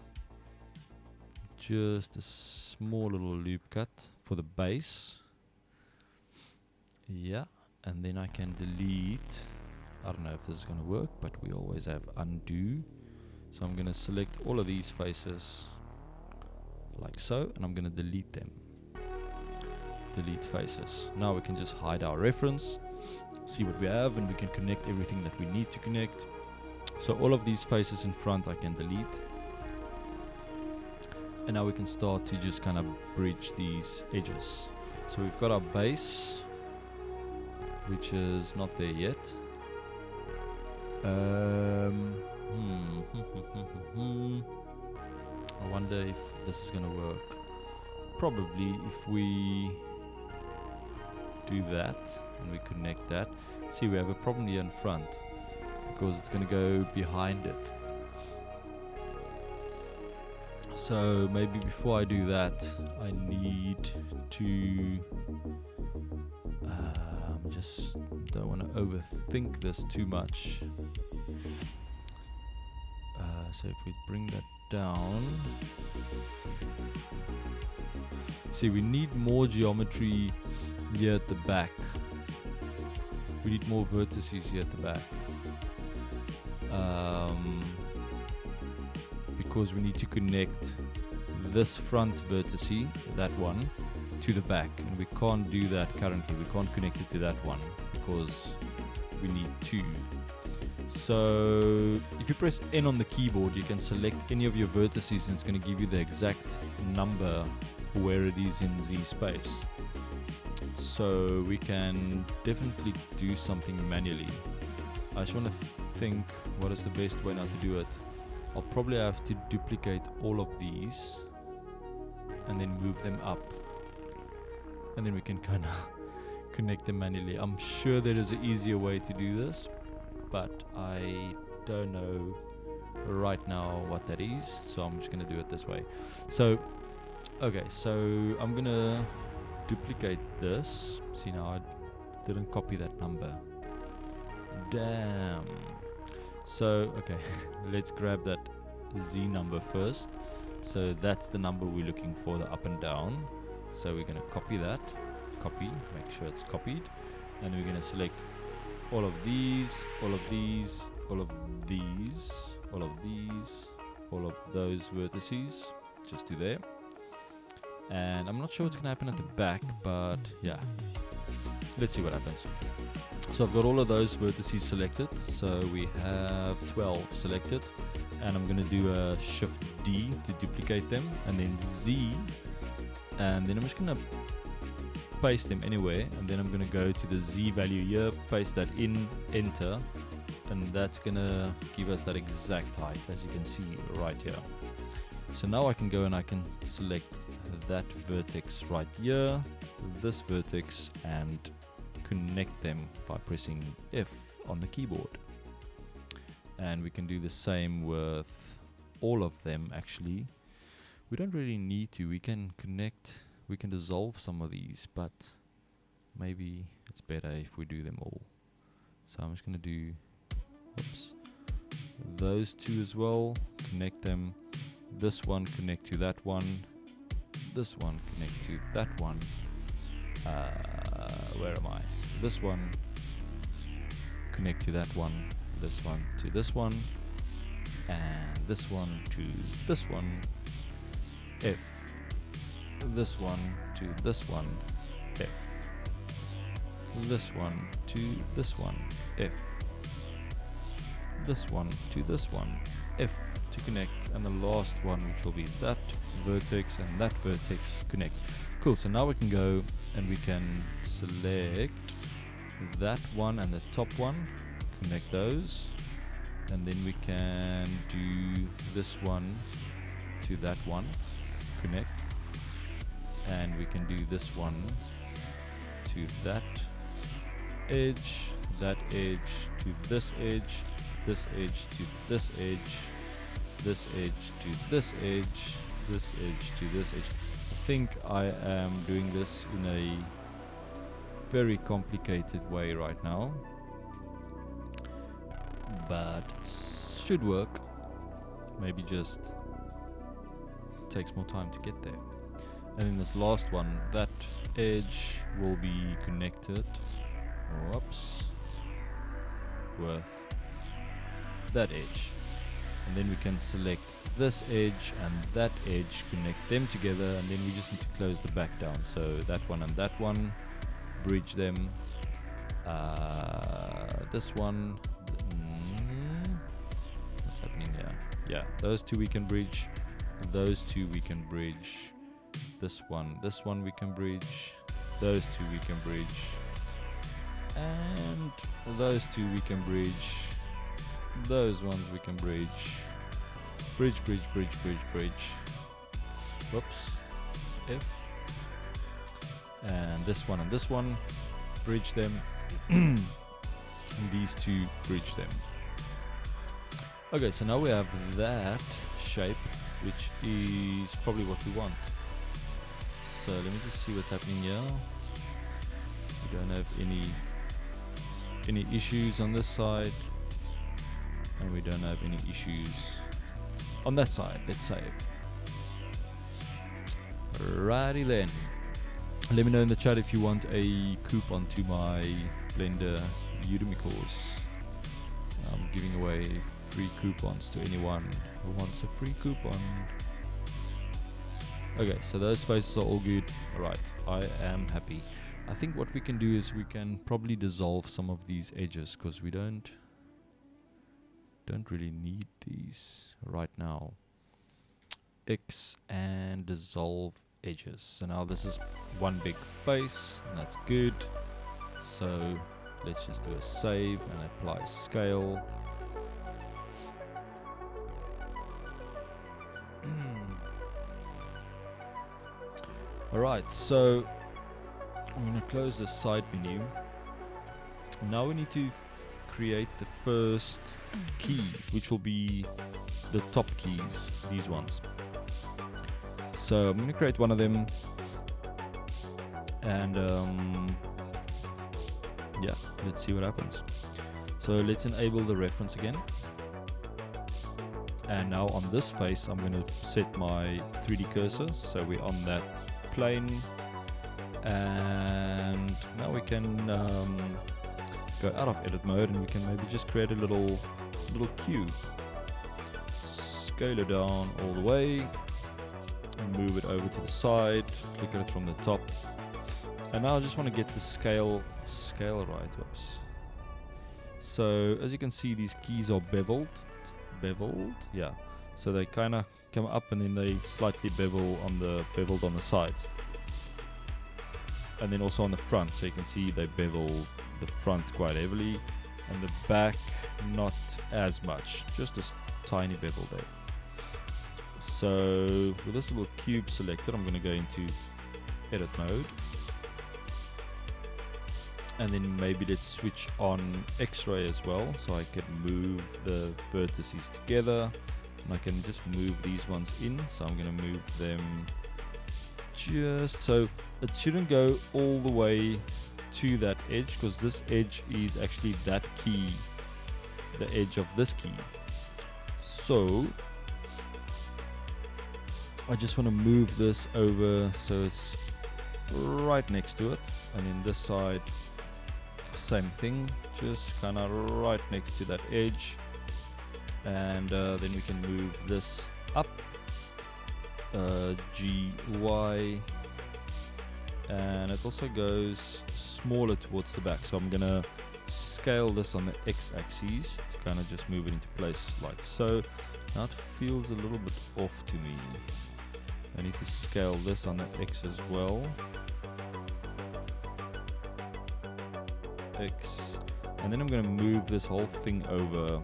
just a small little loop cut for the base. Yeah, and then I can delete. I don't know if this is going to work, but we always have undo. So I'm going to select all of these faces like so, and I'm going to delete them. Delete faces. Now we can just hide our reference, see what we have, and we can connect everything that we need to connect. So all of these faces in front I can delete. And now we can start to just kind of bridge these edges. So we've got our base, which is not there yet. I wonder if this is going to work. Probably if we do that and we connect that. See, we have a problem here in front because it's going to go behind it. So maybe before I do that, I need to just don't want to overthink this too much. So if we bring that down, see, we need more geometry here at the back. We need more vertices here at the back, because we need to connect this front vertice, that one, to the back, and we can't do that currently. We can't connect it to that one because we need two. So if you press N on the keyboard, you can select any of your vertices and it's going to give you the exact number where it is in Z space. So we can definitely do something manually. I just want to think what is the best way now to do it. I'll probably have to duplicate all of these and then move them up, and then we can kind of connect them manually. I'm sure there is an easier way to do this, but I don't know right now what that is, so I'm just going to do it this way. So okay, so I'm going to duplicate this. See, now I didn't copy that number. Damn. So okay, let's grab that Z number first. So that's the number we're looking for, the up and down. So we're going to copy that, make sure it's copied, and we're going to select all of these, all of these, all of these, all of these, all of those vertices, just to there. And I'm not sure what's going to happen at the back, but yeah, let's see what happens. So I've got all of those vertices selected, so we have 12 selected, and I'm going to do a Shift D to duplicate them, and then Z, and then I'm just going to paste them anywhere, and then I'm going to go to the Z value here, paste that in, enter, and that's going to give us that exact height, as you can see right here. So now I can go and I can select that vertex right here, this vertex, and connect them by pressing F on the keyboard. And we can do the same with all of them. Actually, we don't really need to. We can connect, we can dissolve some of these, but maybe it's better if we do them all. So I'm just going to do those two as well, connect them. This one connect to that one, this one connect to that one. Where am I? This one connect to that one, this one to this one, and this one to this one, F, this one to this one, F, this one to this one, F, this one to this one, F to connect, and the last one, which will be that vertex and that vertex, connect. Cool, so now we can go and we can select that one and the top one, connect those, and then we can do this one to that one, connect, and we can do this one to that edge to this edge to this edge, this edge to this edge, this edge to this edge. I think I am doing this in a very complicated way right now, but it should work. Maybe just takes more time to get there. And in this last one, that edge will be connected, whoops, with that edge. And then we can select this edge and that edge, connect them together, and then we just need to close the back down. So that one and that one, bridge them. This one, what's happening here? Yeah, those two we can bridge, those two we can bridge, this one we can bridge, those two we can bridge, and those two we can bridge, those ones we can bridge, bridge, whoops, F, and this one, bridge them, and these two bridge them. Okay, so now we have that shape, which is probably what we want. So let me just see what's happening here. We don't have any issues on this side, and we don't have any issues on that side. Let's save. Righty then. Let me know in the chat if you want a coupon to my Blender Udemy course. I'm giving away free coupons to anyone who wants a free coupon. Okay, so those spaces are all good. Alright, I am happy. I think what we can do is we can probably dissolve some of these edges, because we don't really need these right now. X and dissolve edges. So now this is one big face, and that's good. So let's just do a save and apply scale. Alright, so I'm going to close the side menu. Now we need to create the first key, which will be the top keys, these ones. So I'm going to create one of them, and yeah, let's see what happens. So let's enable the reference again. And now on this face, I'm going to set my 3D cursor, so we're on that plane, and now we can go out of edit mode, and we can maybe just create a little cube. Scale it down all the way, and move it over to the side, look at it from the top, and now I just want to get the scale right. Whoops. So as you can see, these keys are beveled, yeah, so they kind of come up and then they slightly beveled on the sides, and then also on the front, so you can see they bevel the front quite heavily and the back not as much, just a tiny bevel there. So with this little cube selected, I'm going to go into edit mode, and then maybe let's switch on X-ray as well, so I can move the vertices together, and I can just move these ones in. So I'm going to move them just so it shouldn't go all the way to that edge, because this edge is actually that key, the edge of this key. So I just want to move this over so it's right next to it, and in this side same thing, just kind of right next to that edge, and then we can move this up, G, Y, and it also goes smaller towards the back, so I'm gonna scale this on the X-axis to kind of just move it into place like so. Now it feels a little bit off to me. I need to scale this on the X as well. X, and then I'm going to move this whole thing over.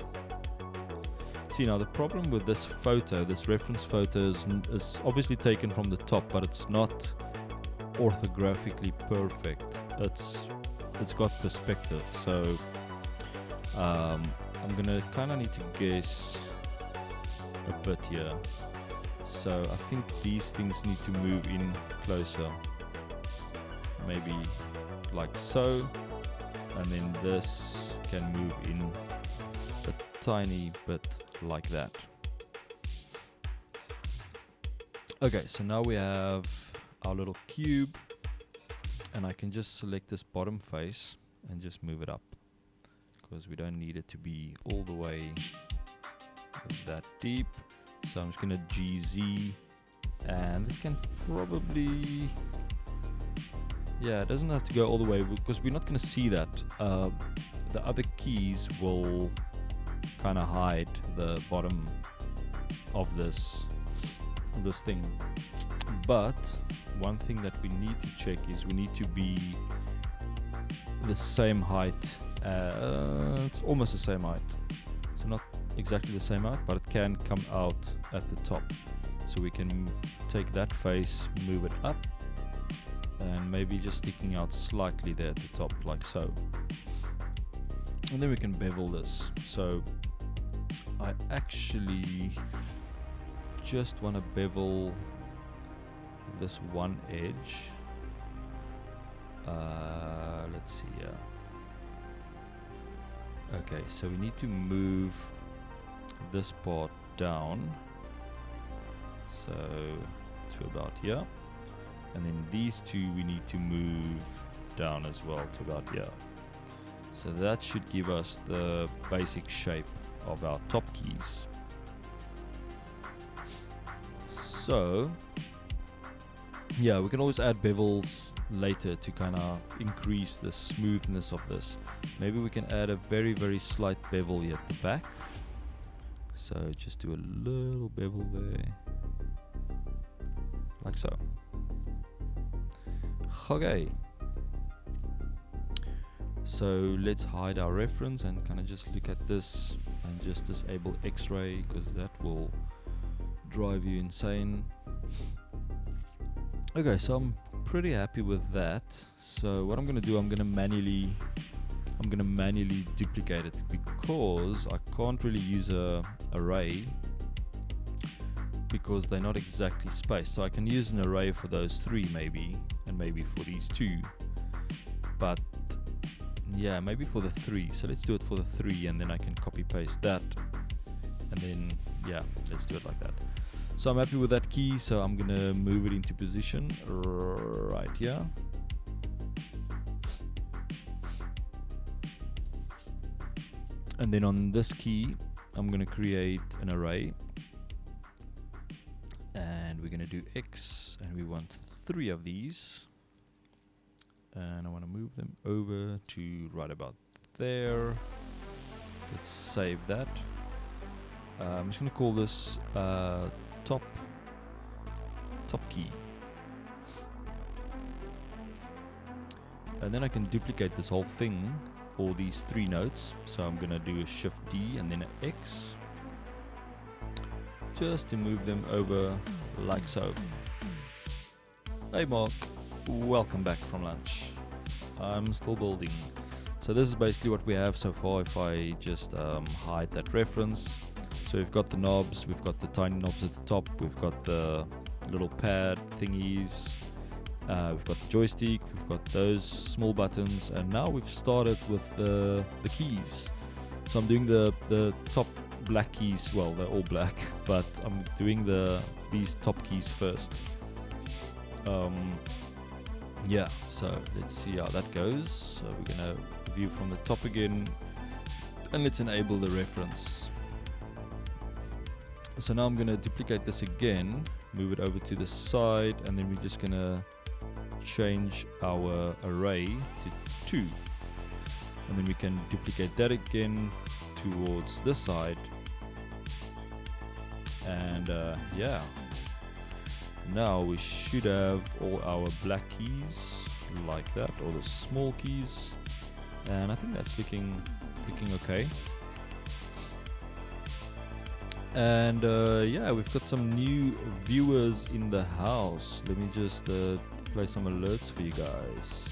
See, now the problem with this photo, this reference photo is obviously taken from the top, but it's not orthographically perfect. It's got perspective, so I'm gonna kind of need to guess a bit here. So I think these things need to move in closer, maybe like so, and then this can move in a tiny bit like that. Okay, so now we have our little cube, and I can just select this bottom face and just move it up, because we don't need it to be all the way that deep. So I'm just gonna GZ, and this can probably, yeah, it doesn't have to go all the way because we're not gonna see that. The other keys will kind of hide the bottom of this thing. But one thing that we need to check is we need to be the same height. It's almost the same height, so not exactly the same height, but it can come out at the top. So we can take that face, move it up, and maybe just sticking out slightly there at the top, like so. And then we can bevel this. So I actually just want to bevel this one edge. Let's see here. Okay, so we need to move this part down, so to about here, and then these two we need to move down as well to about here. So that should give us the basic shape of our top keys. So yeah, we can always add bevels later to kind of increase the smoothness of this. Maybe we can add a very, very slight bevel here at the back. So just do a little bevel there, like so. Okay. So let's hide our reference and kind of just look at this and just disable X-ray, because that will drive you insane. Okay, so I'm pretty happy with that. So what I'm going to do, I'm going to manually duplicate it, because I can't really use a array because they're not exactly spaced. So I can use an array for those three maybe, and maybe for these two, but yeah, maybe for the three. So let's do it for the three, and then I can copy paste that, and then yeah, let's do it like that. So I'm happy with that key, so I'm gonna move it into position right here. And then on this key, I'm gonna create an array, and we're gonna do X, and we want 3 of these, and I want to move them over to right about there. Let's save that. I'm just gonna call this top key, and then I can duplicate this whole thing, all these 3 notes. So I'm gonna do a Shift D and then an X, just to move them over like so. Hey Mark, welcome back from lunch. I'm still building. So this is basically what we have so far. If I just hide that reference, so we've got the knobs, we've got the tiny knobs at the top, we've got the little pad thingies, we've got the joystick, we've got those small buttons, and now we've started with the keys. So I'm doing the top black keys. Well, they're all black, but I'm doing these top keys first. Yeah, so let's see how that goes. So we're gonna view from the top again, and let's enable the reference. So now I'm gonna duplicate this again, move it over to the side, and then we're just gonna change our array to 2, and then we can duplicate that again towards this side, and yeah, now we should have all our black keys like that, or the small keys, and I think that's looking okay. And yeah, we've got some new viewers in the house. Let me just play some alerts for you guys.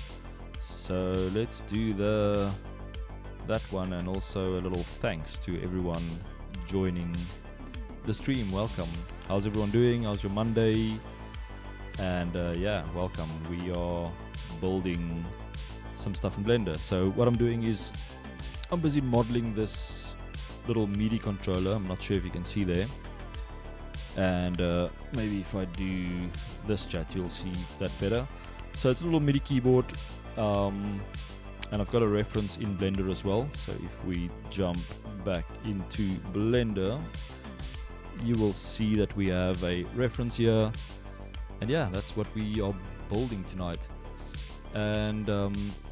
So let's do that one, and also a little thanks to everyone joining the stream. Welcome. How's everyone doing? How's your Monday? And yeah, welcome. We are building some stuff in Blender. So what I'm doing is I'm busy modeling this little MIDI controller. I'm not sure if you can see there. And maybe if I do this chat, you'll see that better. So it's a little MIDI keyboard. And I've got a reference in Blender as well. So if we jump back into Blender, you will see that we have a reference here. And yeah, that's what we are building tonight. And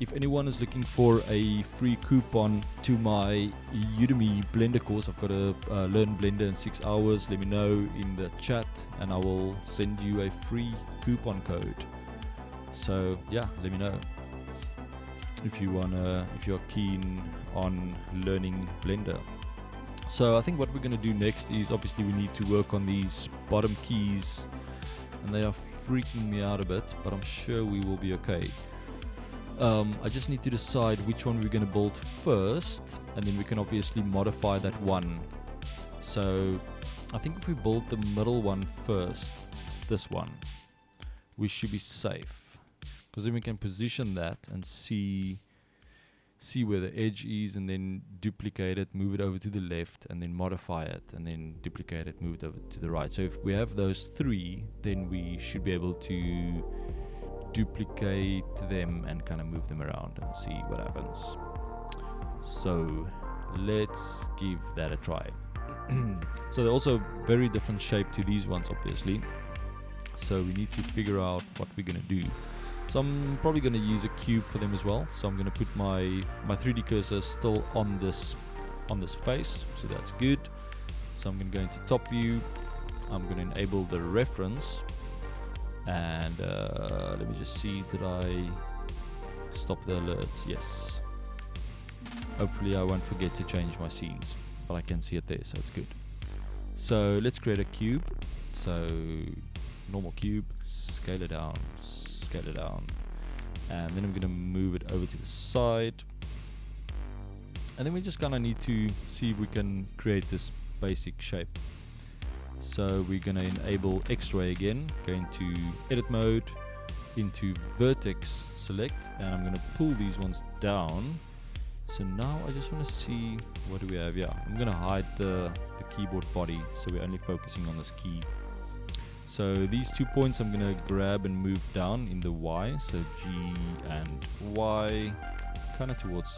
if anyone is looking for a free coupon to my Udemy Blender course, I've got to learn Blender in 6 hours. Let me know in the chat and I will send you a free coupon code. So yeah, let me know if you're keen on learning Blender. So I think what we're going to do next is, obviously we need to work on these bottom keys, and they are freaking me out a bit, but I'm sure we will be okay. I just need to decide which one we're going to build first, and then we can obviously modify that one. So I think if we build the middle one first, this one, we should be safe, because then we can position that and see where the edge is, and then duplicate it, move it over to the left, and then modify it, and then duplicate it, move it over to the right. So if we have those three, then we should be able to duplicate them and kind of move them around and see what happens. So let's give that a try. So they're also very different shape to these ones, obviously. So we need to figure out what we're going to do. So I'm probably going to use a cube for them as well. So I'm going to put my 3D cursor still on this face, so that's good. So I'm going to go into top view. I'm going to enable the reference, and let me just see, did I stop the alerts? Yes. Hopefully I won't forget to change my scenes, but I can see it there, so it's good. So let's create a cube. So normal cube, scale it down, and then I'm going to move it over to the side, and then we just kind of need to see if we can create this basic shape. So we're going to enable X-ray again, go into edit mode, into vertex select, and I'm going to pull these ones down. So now I just want to see, what do we have? Yeah, I'm going to hide the keyboard body, so we're only focusing on this key. So these 2 points I'm going to grab and move down in the Y. So G and Y, kind of towards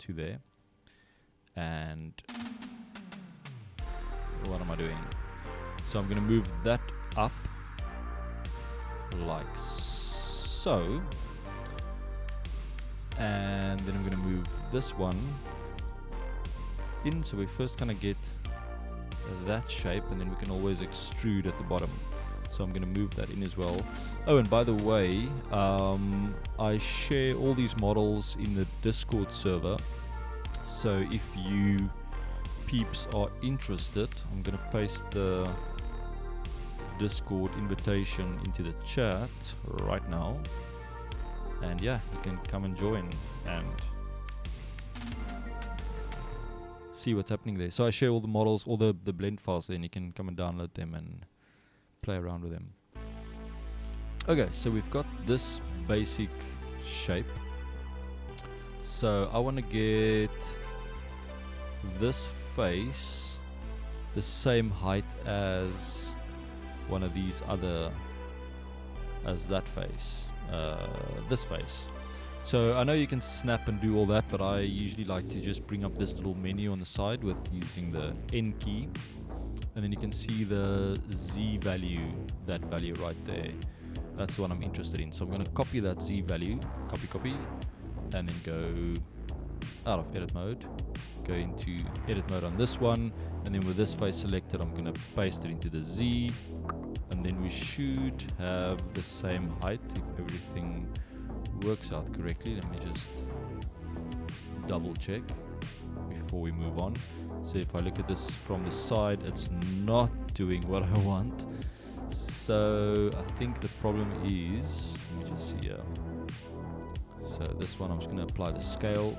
to there. And what am I doing? So I'm going to move that up like so. And then I'm going to move this one in. So we first kind of get that shape, and then we can always extrude at the bottom. So I'm going to move that in as well. Oh, and by the way, I share all these models in the Discord server. So if you peeps are interested, I'm going to paste the Discord invitation into the chat right now. And yeah, you can come and join and see what's happening there. So I share all the models, all the blend files there, and you can come and download them and play around with them. Okay, so we've got this basic shape. So I want to get this face the same height as one of these other, as that face, this face. So I know you can snap and do all that, but I usually like to just bring up this little menu on the side with using the N key, and then you can see the Z value, that value right there. That's the one I'm interested in. So I'm going to copy that Z value, copy, and then go out of edit mode, go into edit mode on this one, and then with this face selected, I'm going to paste it into the Z, and then we should have the same height if everything works out correctly. Let me just double check before we move on. So if I look at this from the side, it's not doing what I want. So I think the problem is, let me just see here. So this one, I'm just going to apply the scale.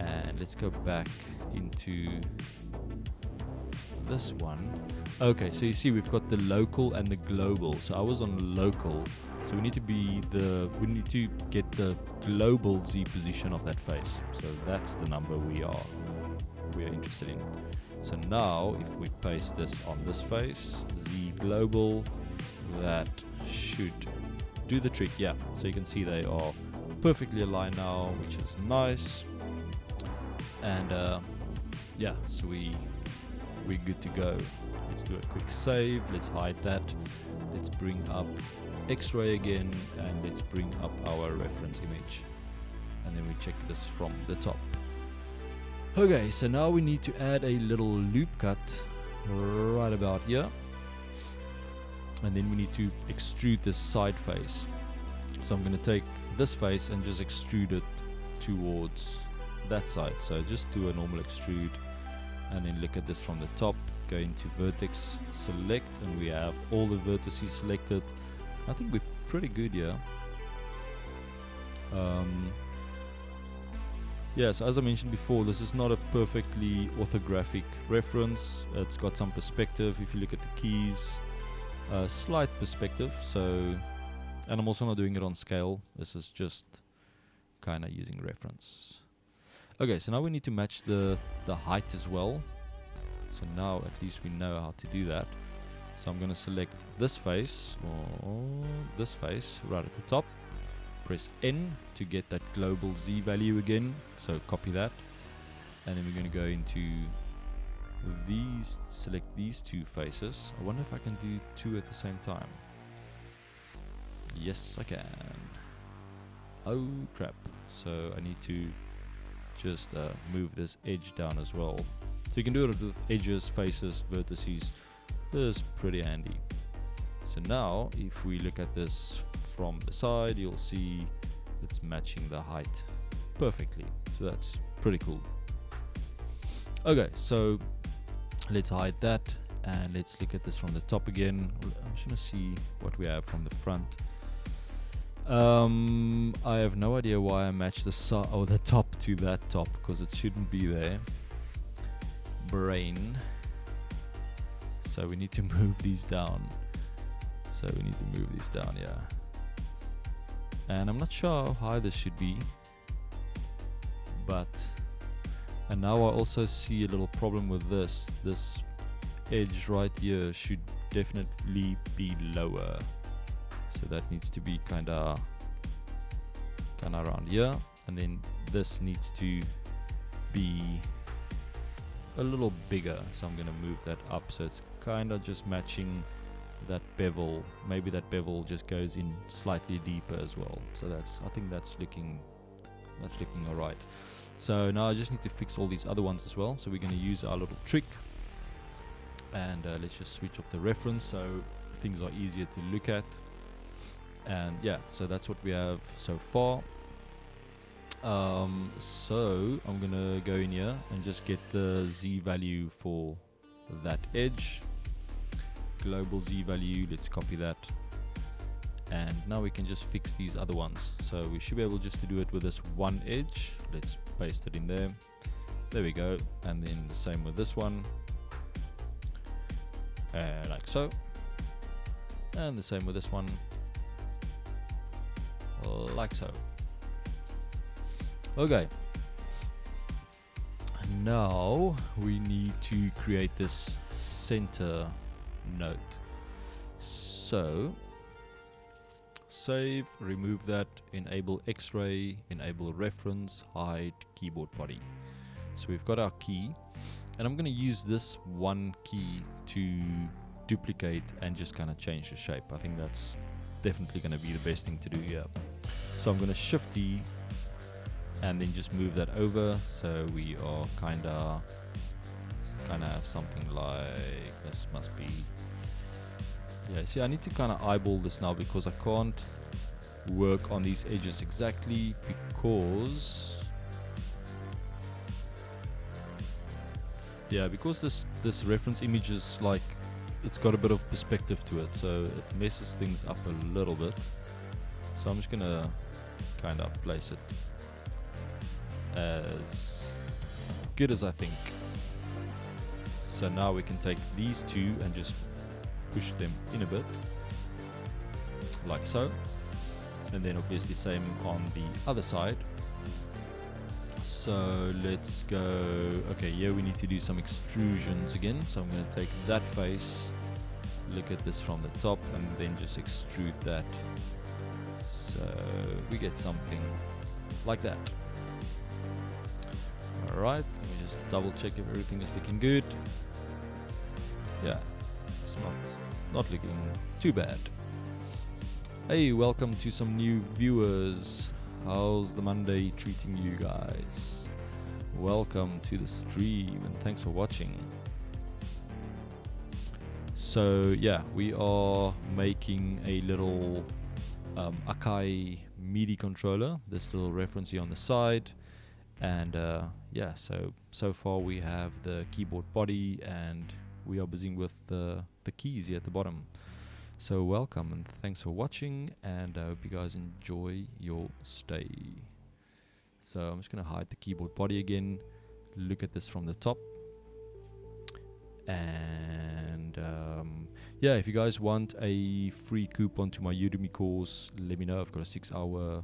And let's go back into this one. Okay, so you see we've got the local and the global. So I was on local. So we need to get the global Z position of that face. So that's the number we are interested in. So now if we paste this on this face, Z global, that should do the trick. Yeah, so you can see they are perfectly aligned now, which is nice. And yeah, so we're good to go. Let's do a quick save. Let's hide that. Let's bring up X-ray again, and let's bring up our reference image, and then we check this from the top. Okay, so now we need to add a little loop cut right about here, and then we need to extrude this side face. So I'm going to take this face and just extrude it towards that side. So just do a normal extrude, and then look at this from the top. Go into vertex, select, and we have all the vertices selected. I think we're pretty good here. Yeah, so as I mentioned before, this is not a perfectly orthographic reference. It's got some perspective. If you look at the keys, slight perspective. So, and I'm also not doing it on scale. This is just kind of using reference. Okay, so now we need to match the height as well. So now at least we know how to do that. So I'm going to select this face, or this face right at the top. Press N to get that global Z value again. So copy that. And then we're going to go into these, select these two faces. I wonder if I can do two at the same time. Yes, I can. Oh crap. So I need to just move this edge down as well. So you can do it with edges, faces, vertices. This is pretty handy. So now if we look at this from the side, you'll see it's matching the height perfectly. So that's pretty cool. Okay, so let's hide that, and let's look at this from the top again. I'm just gonna see what we have from the front. I have no idea why I matched the top to that top, because it shouldn't be there. Brain. So we need to move these down. Yeah. And I'm not sure how high this should be, but, and now I also see a little problem with this edge right here should definitely be lower, so that needs to be kinda around here, and then this needs to be a little bigger, so I'm gonna move that up so it's kinda just matching that bevel. Maybe that bevel just goes in slightly deeper as well. So I think that's looking alright. So now I just need to fix all these other ones as well. So we're going to use our little trick, and let's just switch off the reference so things are easier to look at. And yeah, so that's what we have so far. So I'm gonna go in here and just get the Z value for that edge. Global Z value, let's copy that. And now we can just fix these other ones. So we should be able just to do it with this one edge. Let's paste it in there. There we go. And then the same with this one. Like so. And the same with this one. Like so. Okay. Now we need to create this center node. So save, remove that, enable X-ray, enable reference, hide keyboard body. So we've got our key, and I'm going to use this one key to duplicate and just kind of change the shape. I think that's definitely going to be the best thing to do here. So I'm going to Shift D and then just move that over, so we are kind of have something like this. Must be, yeah, see, I need to kind of eyeball this now because I can't work on these edges exactly, because yeah, because this reference image is like, it's got a bit of perspective to it, so it messes things up a little bit. So I'm just gonna kind of place it as good as I think. So now we can take these two and just push them in a bit, like so. And then obviously same on the other side. So let's go. Okay, here we need to do some extrusions again. So I'm going to take that face, look at this from the top, and then just extrude that. So we get something like that. Alright, let me just double check if everything is looking good. Yeah, it's not looking too bad. Hey, welcome to some new viewers. How's the Monday treating you guys? Welcome to the stream and thanks for watching. So yeah, we are making a little Akai MIDI controller, this little reference here on the side. And yeah, so far we have the keyboard body and we are busy with the keys here at the bottom. So welcome and thanks for watching, and I hope you guys enjoy your stay. So I'm just going to hide the keyboard body again, look at this from the top. And yeah, if you guys want a free coupon to my Udemy course, let me know. I've got a 6-hour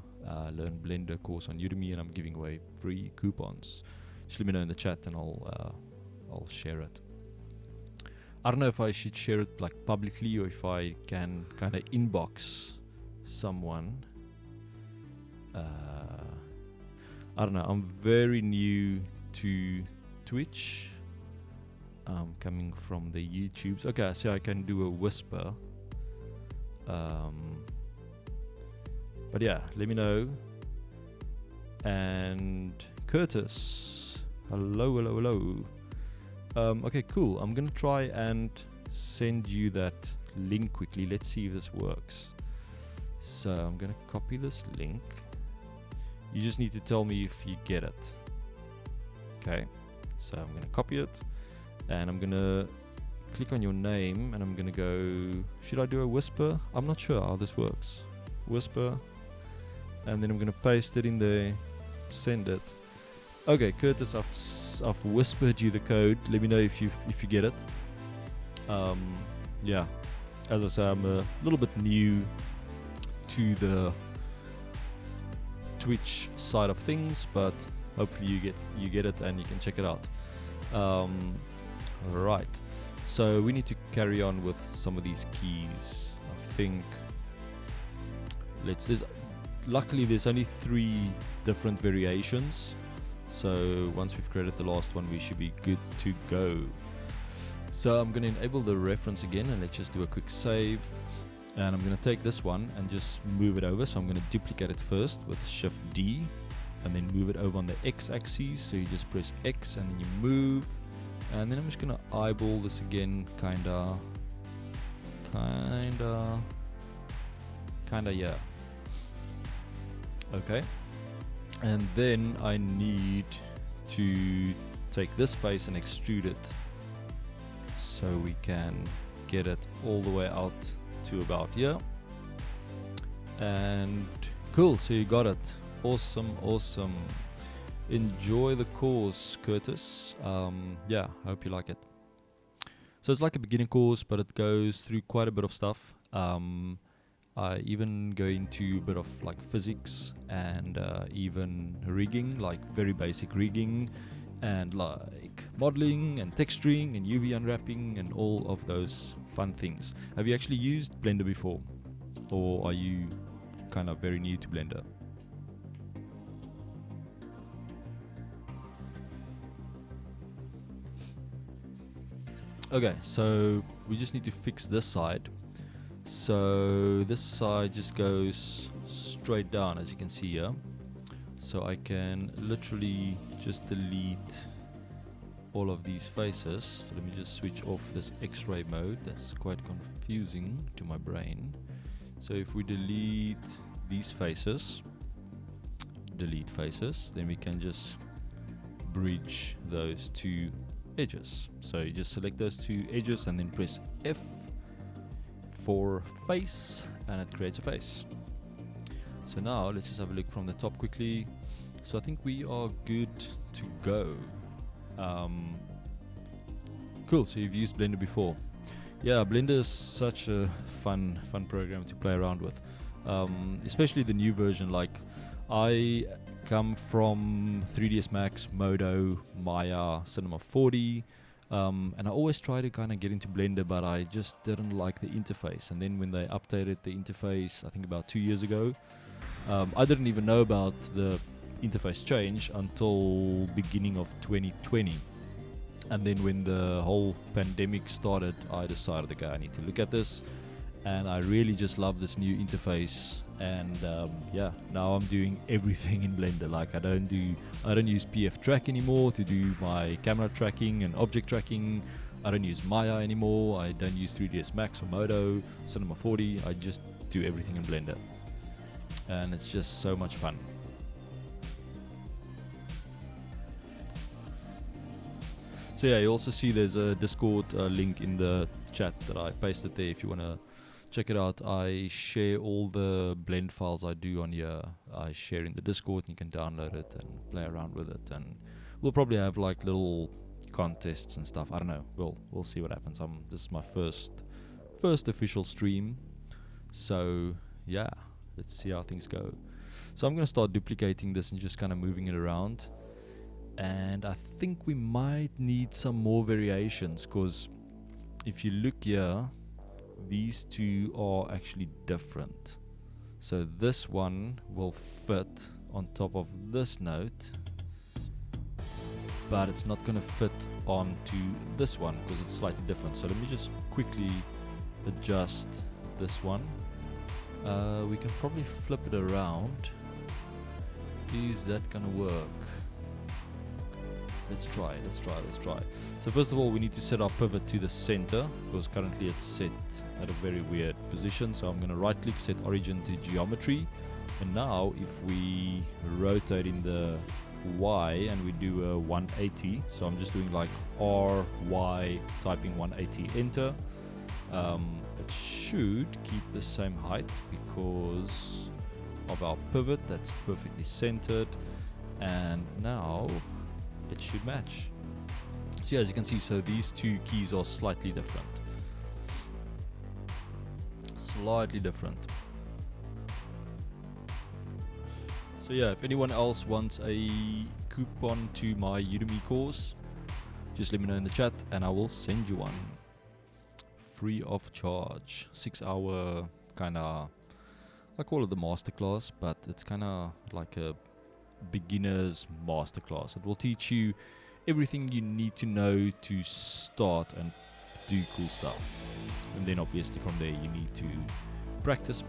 Learn Blender course on Udemy and I'm giving away free coupons. Just let me know in the chat and I'll share it. I don't know if I should share it like publicly or if I can kind of inbox someone. I don't know. I'm very new to Twitch. Coming from the YouTubes. Okay, so I can do a whisper. But yeah, let me know. And Curtis, hello. Okay, cool. I'm gonna try and send you that link quickly. Let's see if this works. So I'm gonna copy this link. You just need to tell me if you get it. Okay, so I'm gonna copy it and I'm gonna click on your name and I'm gonna go, should I do a whisper? I'm not sure how this works. Whisper, and then I'm gonna paste it in there, send it. Okay, Curtis, I've whispered you the code. Let me know if you get it. Yeah, as I say, I'm a little bit new to the Twitch side of things, but hopefully you get it and you can check it out. Right, so we need to carry on with some of these keys. I think luckily there's only 3 different variations. So once we've created the last one, we should be good to go. So I'm going to enable the reference again and let's just do a quick save. And I'm going to take this one and just move it over. So I'm going to duplicate it first with Shift D and then move it over on the X axis. So you just press X and then you move. And then I'm just going to eyeball this again, kinda, yeah. Okay. And then I need to take this face and extrude it so we can get it all the way out to about here. And cool, so you got it. Awesome. Enjoy the course, Curtis. Yeah, I hope you like it. So it's like a beginning course, but it goes through quite a bit of stuff. I even go into a bit of like physics and even rigging, like very basic rigging, and like modeling and texturing and UV unwrapping and all of those fun things. Have you actually used Blender before, or are you kind of very new to Blender? Okay, so we just need to fix this side. So this side just goes straight down, as you can see here. So I can literally just delete all of these faces. So let me just switch off this X-ray mode. That's quite confusing to my brain. So if we delete these faces, then we can just bridge those two edges. So you just select those 2 edges and then press F for face, and it creates a face. So now let's just have a look from the top quickly. So I think we are good to go. Cool, so you've used Blender before. Yeah, Blender is such a fun program to play around with. Especially the new version. Like, I come from 3ds Max, Modo, Maya, Cinema 4D, and I always try to kind of get into Blender, but I just didn't like the interface. And then when they updated the interface, I think about 2 years ago, I didn't even know about the interface change until beginning of 2020. And then when the whole pandemic started, I decided, okay, I need to look at this, and I really just love this new interface. And yeah, now I'm doing everything in Blender. Like, I don't use PF Track anymore to do my camera tracking and object tracking. I don't use Maya anymore. I don't use 3ds Max or Modo, Cinema 4D. I just do everything in Blender, and it's just so much fun. So yeah, you also see there's a Discord link in the chat that I pasted there if you want to check it out. I share all the blend files I do on here. I share in the Discord, and you can download it and play around with it. And we'll probably have like little contests and stuff. I don't know. We'll see what happens. This is my first official stream. So yeah, let's see how things go. So I'm going to start duplicating this and just kind of moving it around. And I think we might need some more variations, because if you look here, these 2 are actually different. So this one will fit on top of this note, but it's not going to fit onto this one because it's slightly different. So let me just quickly adjust this one. We can probably flip it around. Is that going to work? Let's try. So first of all, we need to set our pivot to the center, because currently it's set at a very weird position. So I'm going to right click, set origin to geometry. And now if we rotate in the Y and we do a 180, so I'm just doing like RY, typing 180, enter. It should keep the same height because of our pivot. That's perfectly centered. And now it should match. So yeah, as you can see, so these 2 keys are slightly different. So yeah, if anyone else wants a coupon to my Udemy course, just let me know in the chat and I will send you one free of charge. 6-hour kind of, I call it the masterclass, but it's kind of like a beginner's masterclass. It will teach you everything you need to know to start and do cool stuff. And then obviously from there you need to practice.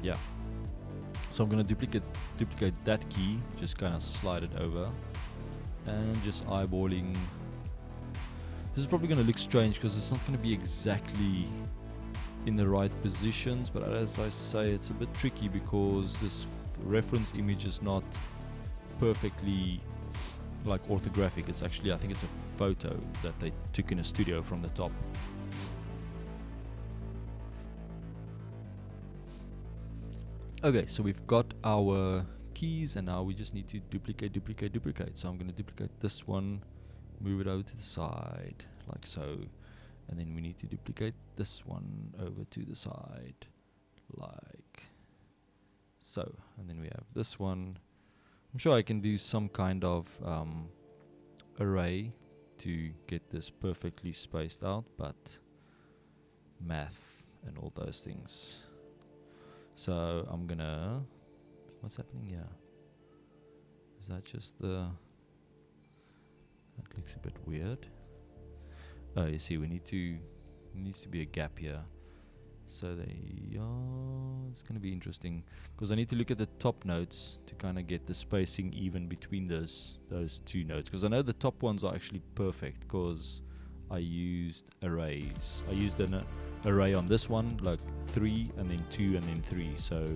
Yeah. So I'm going to duplicate that key, just kind of slide it over and just eyeballing. This is probably going to look strange because it's not going to be exactly in the right positions, but as I say, it's a bit tricky because this reference image is not perfectly like orthographic. It's actually, I think it's a photo that they took in a studio from the top. Okay, so we've got our keys and now we just need to duplicate. So I'm going to duplicate this one, move it over to the side like so. And then we need to duplicate this one over to the side, like so. And then we have this one. I'm sure I can do some kind of array to get this perfectly spaced out, but math and all those things. So I'm gonna, what's happening here? Is that just the, that looks a bit weird. Oh, you see, needs to be a gap here. So it's going to be interesting because I need to look at the top notes to kind of get the spacing even between those 2 notes. Because I know the top ones are actually perfect because I used arrays. I used an array on this one, like 3 and then 2 and then 3. So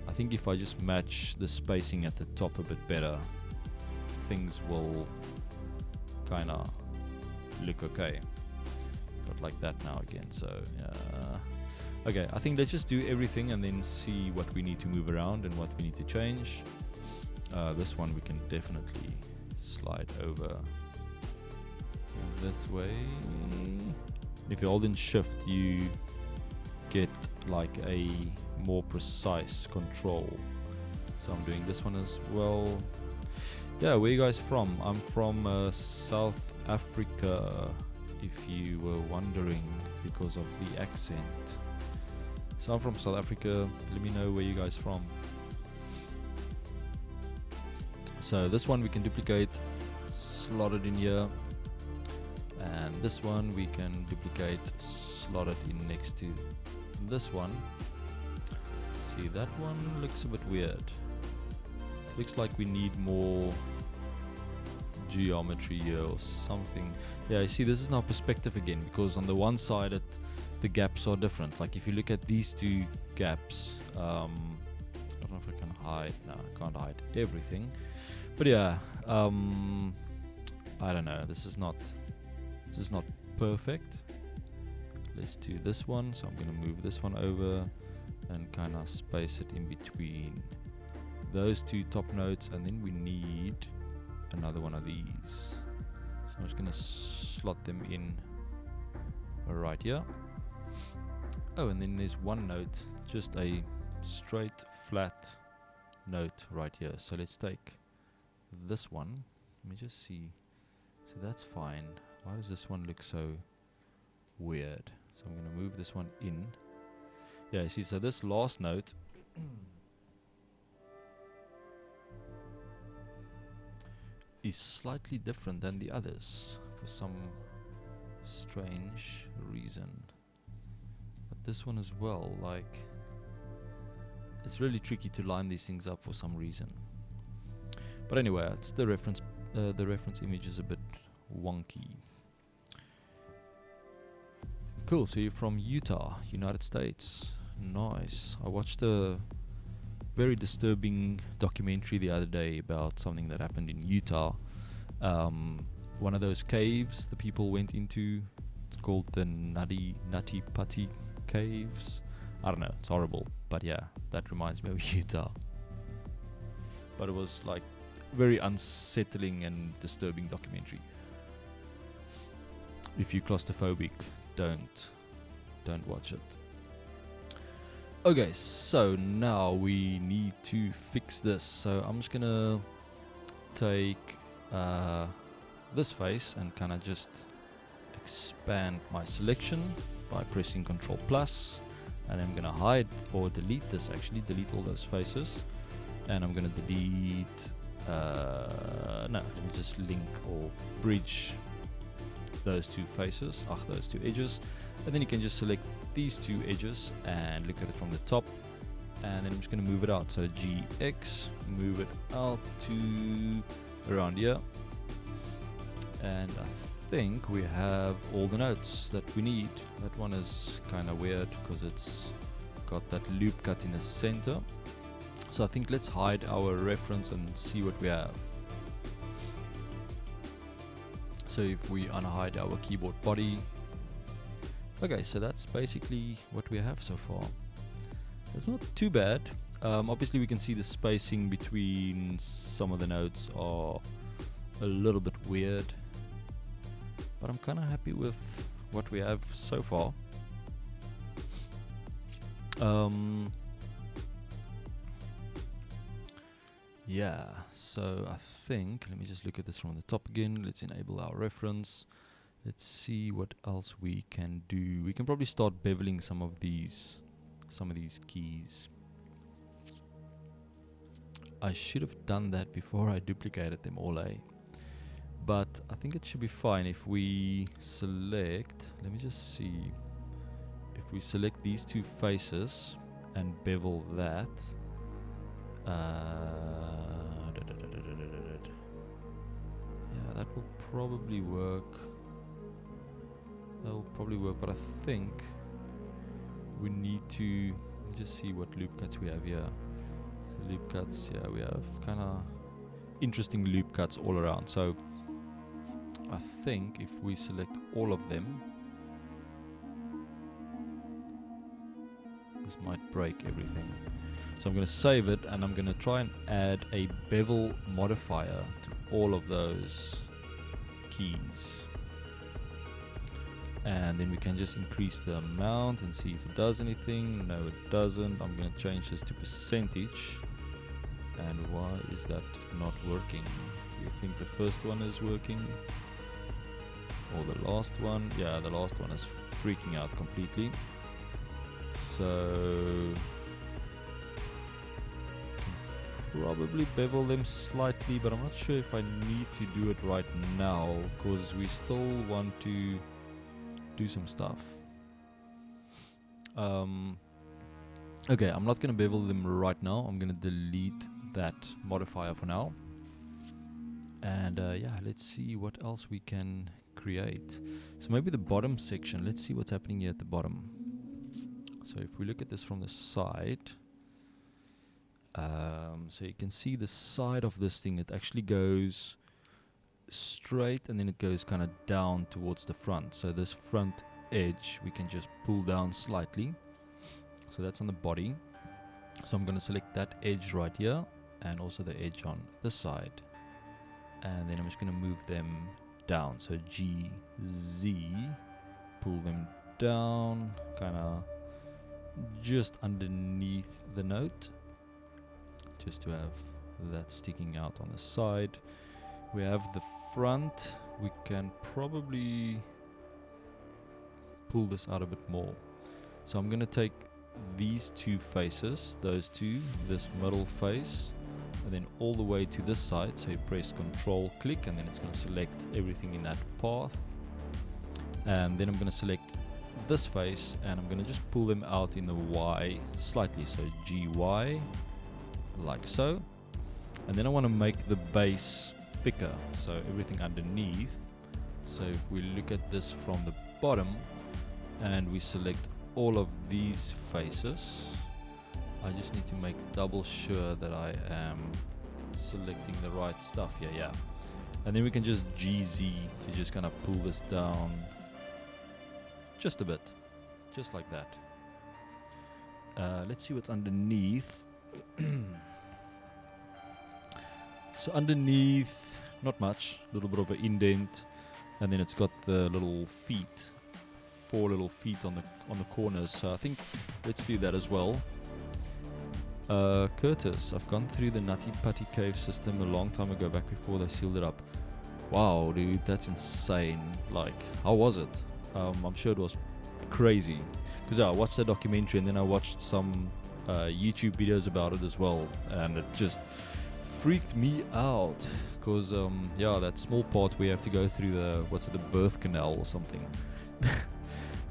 I think if I just match the spacing at the top a bit better, things will kind of look okay. But like that now again, so okay, I think let's just do everything and then see what we need to move around and what we need to change. This one we can definitely slide over this way. If you hold in shift, you get like a more precise control. So I'm doing this one as well. Yeah, where are you guys from? I'm from South Africa, if you were wondering, because of the accent. So I'm from South Africa. Let me know where you guys from. So this one we can duplicate, slot it in here, and this one we can duplicate, slot it in next to this one. See, that one looks a bit weird. Looks like we need more geometry here or something. Yeah, you see, this is now perspective again, because on the one side the gaps are different. Like if you look at these two gaps, I don't know if I can hide. No, I can't hide everything. But yeah, I don't know. This is not perfect. Let's do this one. So I'm gonna move this one over and kind of space it in between those two top notes, and then we need another one of these. So I'm just gonna slot them in right here. Oh, and then there's one note, just a straight flat note right here. So let's take this one. Let me just see. So that's fine. Why does this one look so weird? So I'm gonna move this one in. Yeah, you see, so this last note is slightly different than the others for some strange reason. But this one as well, like, it's really tricky to line these things up for some reason. But anyway, it's the reference image is a bit wonky. Cool, so you're from Utah, United States. Nice. I watched a very disturbing documentary the other day about something that happened in Utah. One of those caves the people went into, it's called the Nutty Putty Caves. I don't know, it's horrible, but yeah, that reminds me of Utah. But it was like very unsettling and disturbing documentary. If you're claustrophobic, don't watch it. Okay, so now we need to fix this. So I'm just gonna take this face and kind of just expand my selection by pressing Ctrl Plus, and I'm gonna hide or delete this. Actually, delete all those faces, and I'm gonna delete. No, let me just link or bridge those two faces, those two edges, and then you can just select these two edges and look at it from the top, and then I'm just going to move it out. So GX, move it out to around here, and I think we have all the notes that we need. That one is kind of weird because it's got that loop cut in the center. So I think let's hide our reference and see what we have. So if we unhide our keyboard body, okay, so that's basically what we have so far. It's not too bad. Obviously we can see the spacing between some of the notes are a little bit weird, but I'm kind of happy with what we have so far. Yeah, so I think, let me just look at this from the top again. Let's enable our reference. Let's see what else we can do. We can probably start beveling some of these keys. I should have done that before I duplicated them all, but I think it should be fine if we select, let me just see, if we select these two faces and bevel that, yeah, that will probably work. That'll probably work, but I think we need to, let me just see what loop cuts we have here. So loop cuts, yeah, we have kind of interesting loop cuts all around. So I think if we select all of them, this might break everything. So I'm going to save it, and I'm going to try and add a bevel modifier to all of those keys. And then we can just increase the amount and see if it does anything. No, it doesn't. I'm going to change this to percentage. And why is that not working? Do you think the first one is working? Or the last one? Yeah, the last one is freaking out completely. So probably bevel them slightly, but I'm not sure if I need to do it right now, because we still want to do some stuff. Okay, I'm not going to bevel them right now. I'm going to delete that modifier for now. And yeah, let's see what else we can create. So maybe the bottom section. Let's see what's happening here at the bottom. So if we look at this from the side, so you can see the side of this thing, it actually goes straight and then it goes kind of down towards the front. So this front edge we can just pull down slightly. So that's on the body. So I'm going to select that edge right here and also the edge on this side. And then I'm just going to move them down. So G, Z, pull them down, kind of just underneath the note, just to have that sticking out on the side. We have the front. We can probably pull this out a bit more. So I'm going to take these two faces, those two, this middle face, and then all the way to this side. So you press Control click, and then it's going to select everything in that path. And then I'm going to select this face, and I'm going to just pull them out in the Y slightly. So GY, like so. And then I want to make the base thicker, so everything underneath. So if we look at this from the bottom and we select all of these faces, I just need to make double sure that I am selecting the right stuff here, yeah. And then we can just GZ to just kind of pull this down just a bit, just like that. Let's see what's underneath. So underneath, not much, a little bit of an indent, and then it's got the little feet, 4 little feet on the corners. So I think let's do that as well. Curtis, I've gone through the Nutty Putty Cave system a long time ago, back before they sealed it up. Wow, dude, that's insane. Like, how was it? I'm sure it was crazy, because I watched the documentary and then I watched some YouTube videos about it as well, and it just freaked me out, because yeah, that small part we have to go through the birth canal or something.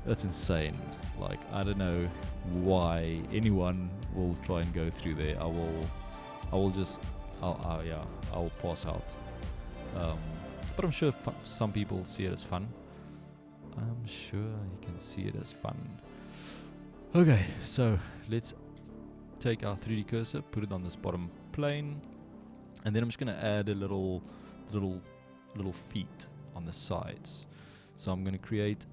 That's insane. Like, I don't know why anyone will try and go through there. I will pass out. But I'm sure some people see it as fun. I'm sure you can see it as fun. Okay, so let's take our 3D cursor, put it on this bottom plane, and then I'm just going to add a little feet on the sides. So I'm going to create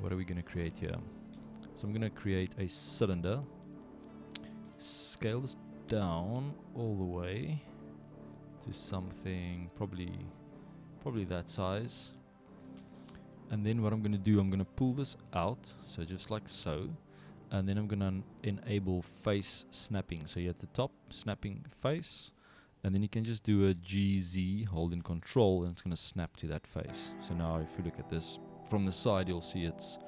what are we going to create here? So I'm going to create a cylinder. Scale this down all the way to something probably that size. And then what I'm going to do, I'm going to pull this out, so just like so. And then I'm going to enable face snapping. So you're at the top, snapping face. And then you can just do a GZ, holding Control, and it's going to snap to that face. So now if you look at this from the side, you'll see it's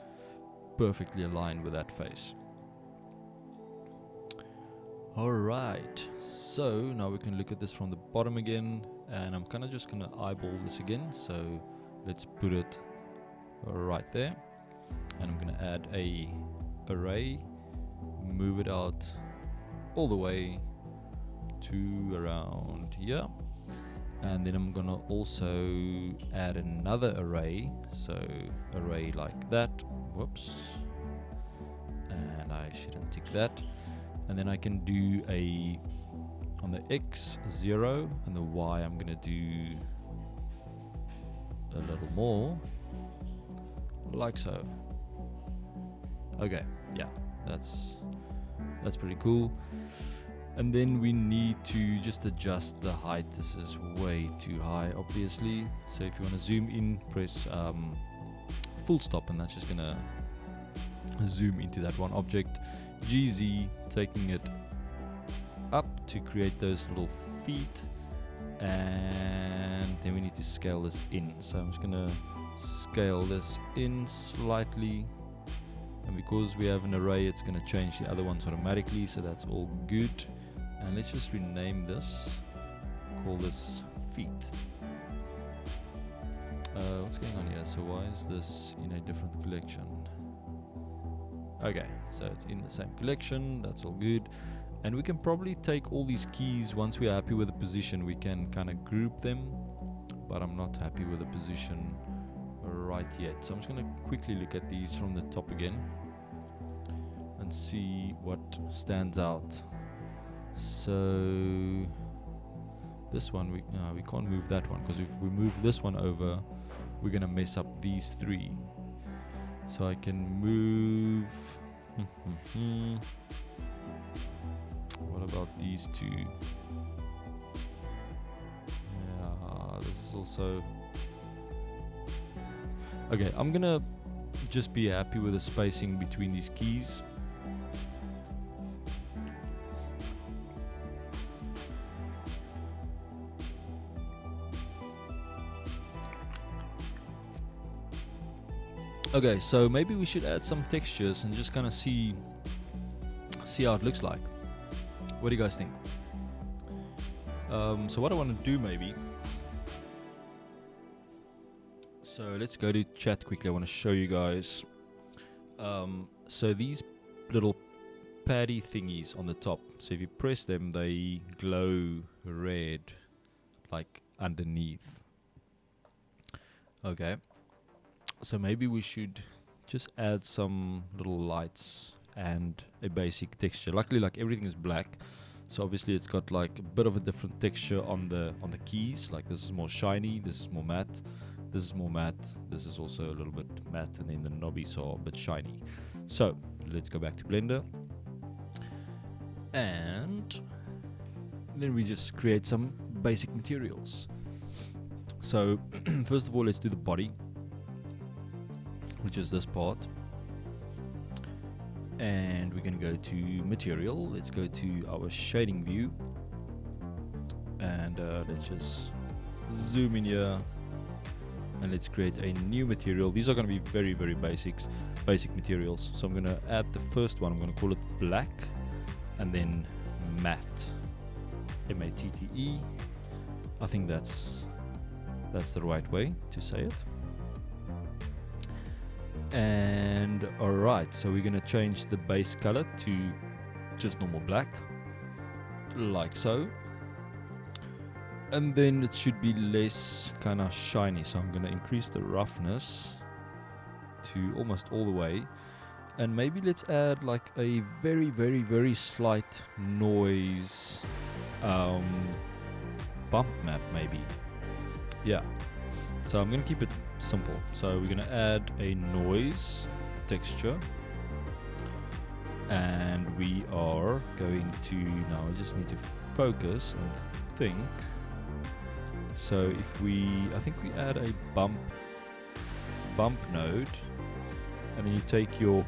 perfectly aligned with that face. Alright, so now we can look at this from the bottom again. And I'm kind of just going to eyeball this again. So let's put it right there. And I'm going to add a array, move it out all the way to around here, and then I'm gonna also add another array, so array like that, whoops, and I shouldn't tick that, and then I can do a On the X, 0, and the Y I'm gonna do a little more, like so. Okay, yeah, that's pretty cool. And then we need to just adjust the height. This is way too high, obviously. So if you want to zoom in, press full stop, and that's just gonna zoom into that one object. GZ, taking it up to create those little feet, and then we need to scale this in. So I'm just gonna scale this in slightly, and because we have an array, it's gonna change the other ones automatically, so that's all good. And let's just rename this, call this feet. What's going on here? So why is this in a different collection? Okay, so it's in the same collection, that's all good. And we can probably take all these keys, once we are happy with the position, we can kind of group them, but I'm not happy with the position right yet. So I'm just going to quickly look at these from the top again and see what stands out. So this one, we can't move that one, because if we move this one over, we're going to mess up these three. So I can move... What about these two? Yeah, this is also... Okay, I'm gonna just be happy with the spacing between these keys. Okay, so maybe we should add some textures and just kind of see how it looks like. What do you guys think? So what I want to do maybe... So let's go to chat quickly. I want to show you guys. So these little paddy thingies on the top. So if you press them, they glow red, like underneath. Okay. So maybe we should just add some little lights and a basic texture. Luckily, like, everything is black, so obviously it's got like a bit of a different texture on the keys. Like, this is more shiny, this is more matte, this is more matte, this is also a little bit matte, and then the knobbies are a bit shiny. So let's go back to Blender, and then we just create some basic materials. So first of all, let's do the body, which is this part. And we're going to go to material. Let's go to our shading view, and let's just zoom in here, and let's create a new material. These are going to be very, very basic materials. So I'm going to add the first one. I'm going to call it black, and then matte, M-A-T-T-E. I think that's the right way to say it. And alright, so we're going to change the base color to just normal black, like so. And then it should be less kind of shiny, so I'm going to increase the roughness to almost all the way. And maybe let's add like a very, very, very slight noise bump map maybe. Yeah, so I'm going to keep it simple. So we're going to add a noise texture, and we are going to, now I just need to focus and think. So if I think we add a bump node, and then you take your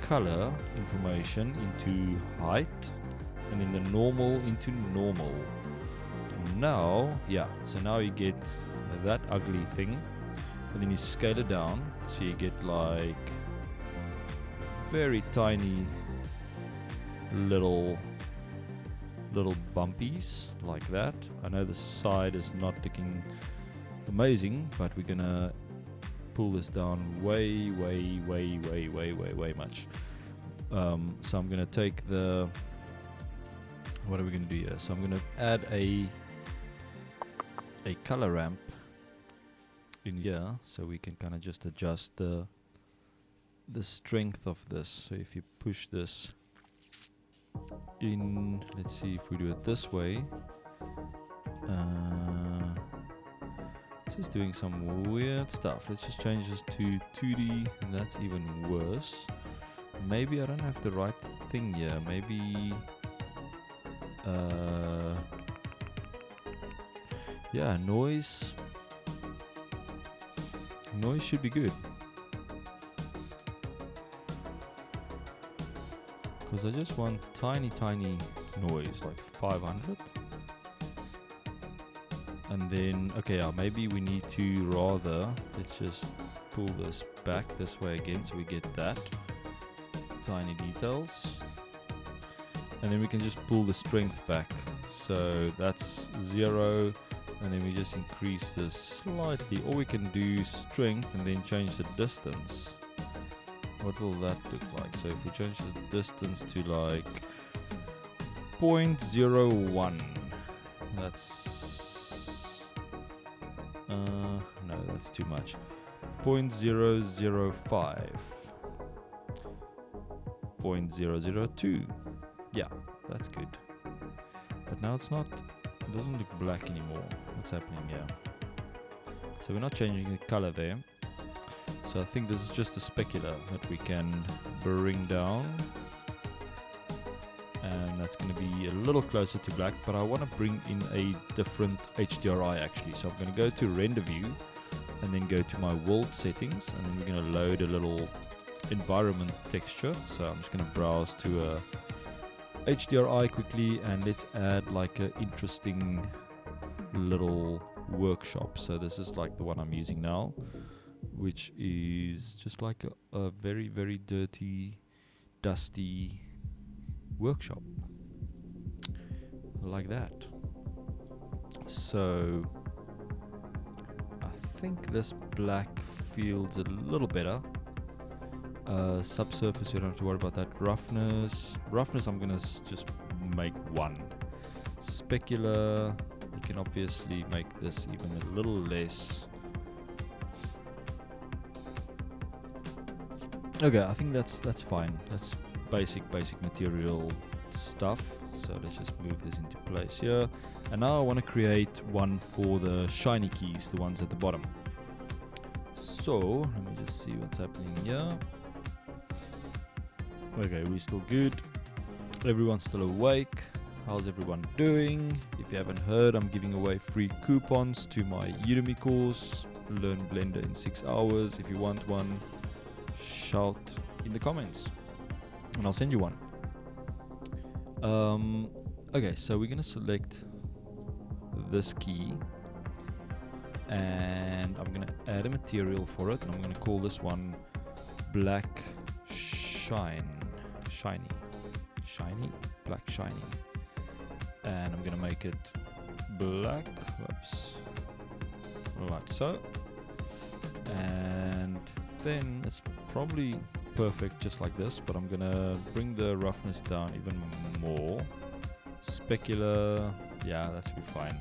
color information into height, and then the normal into normal. And now, yeah, so now you get that ugly thing. And then you scale it down, so you get like very tiny little bumpies like that. I know the side is not looking amazing, but we're gonna pull this down way much. So I'm gonna take what are we gonna do here? So I'm gonna add a color ramp in here, so we can kind of just adjust the strength of this. So if you push this let's see if we do it this way. This is doing some weird stuff. Let's just change this to 2D, and that's even worse. Maybe I don't have the right thing here. Maybe yeah, noise should be good, because I just want tiny noise, like 500. And then, okay, maybe we need to rather, let's just pull this back this way again so we get that tiny details. And then we can just pull the strength back. So that's 0, and then we just increase this slightly. Or we can do strength and then change the distance. What will that look like? So if we change the distance to like 0.01, that's no, that's too much. 0.005, 0.002. Yeah, that's good. But now it doesn't look black anymore. What's happening here? So we're not changing the color there. So I think this is just a specular that we can bring down. And that's going to be a little closer to black, but I want to bring in a different HDRI actually. So I'm going to go to render view and then go to my world settings, and then we're going to load a little environment texture. So I'm just going to browse to a HDRI quickly, and let's add like an interesting little workshop. So this is like the one I'm using now, which is just like a very dirty, dusty workshop like that. So I think this black feels a little better. Subsurface, we don't have to worry about that. Roughness I'm gonna just make 1. Specular, you can obviously make this even a little less. Okay, I think that's fine. That's basic material stuff. So let's just move this into place here. And now I want to create one for the shiny keys, the ones at the bottom. So let me just see what's happening here. Okay, we're still good. Everyone's still awake. How's everyone doing? If you haven't heard, I'm giving away free coupons to my Udemy course, Learn Blender in 6 hours. If you want one, shout in the comments and I'll send you one. Okay, so we're gonna select this key, and I'm gonna add a material for it, and I'm gonna call this one black shiny, black shiny, and I'm gonna make it black, like so, and then it's probably perfect just like this, but I'm gonna bring the roughness down even more. Specular, yeah, that should be fine.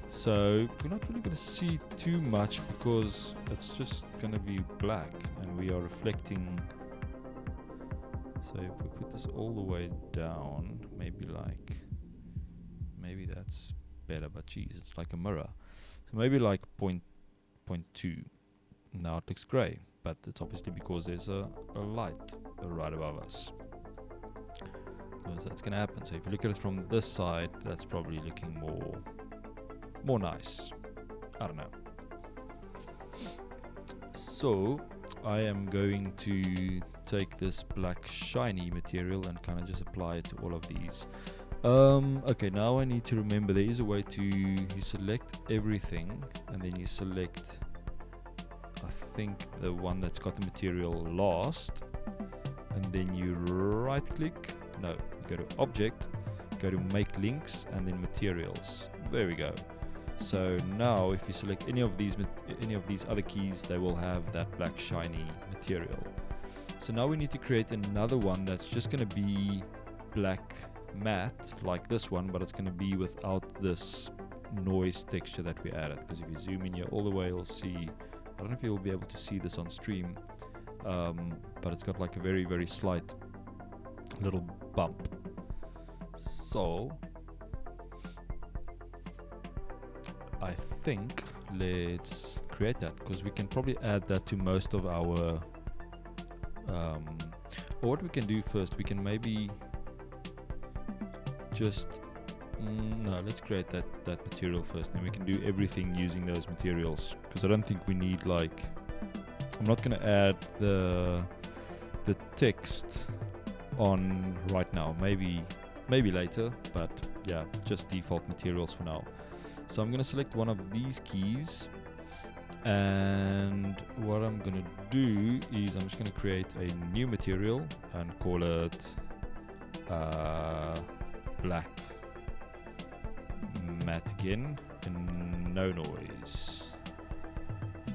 So we're not really gonna see too much because it's just gonna be black and we are reflecting. So if we put this all the way down, maybe that's better, but geez, it's like a mirror. So maybe like 0.2. Now it looks grey, but it's obviously because there's a light right above us, because that's going to happen. So if you look at it from this side, that's probably looking more nice. I don't know. So I am going to take this black shiny material and kind of just apply it to all of these. Okay, now I need to remember there is a way to, you select everything and then you select, I think, the one that's got the material last, and then you right click, no, you go to object, go to make links, and then materials. There we go. So now if you select any of these other keys, they will have that black shiny material. So now we need to create another one that's just going to be black matte like this one, but it's going to be without this noise texture that we added, because if you zoom in here all the way, you'll see, I don't know if you'll be able to see this on stream, but it's got like a very slight little bump. So I think let's create that, because we can probably add that to most of our or what we can do first, we can maybe just no, let's create that material first, and we can do everything using those materials, because I don't think we need, like, I'm not going to add the text on right now, maybe later, but yeah, just default materials for now. So I'm going to select one of these keys, and what I'm going to do is I'm just going to create a new material and call it black matte again, and no noise,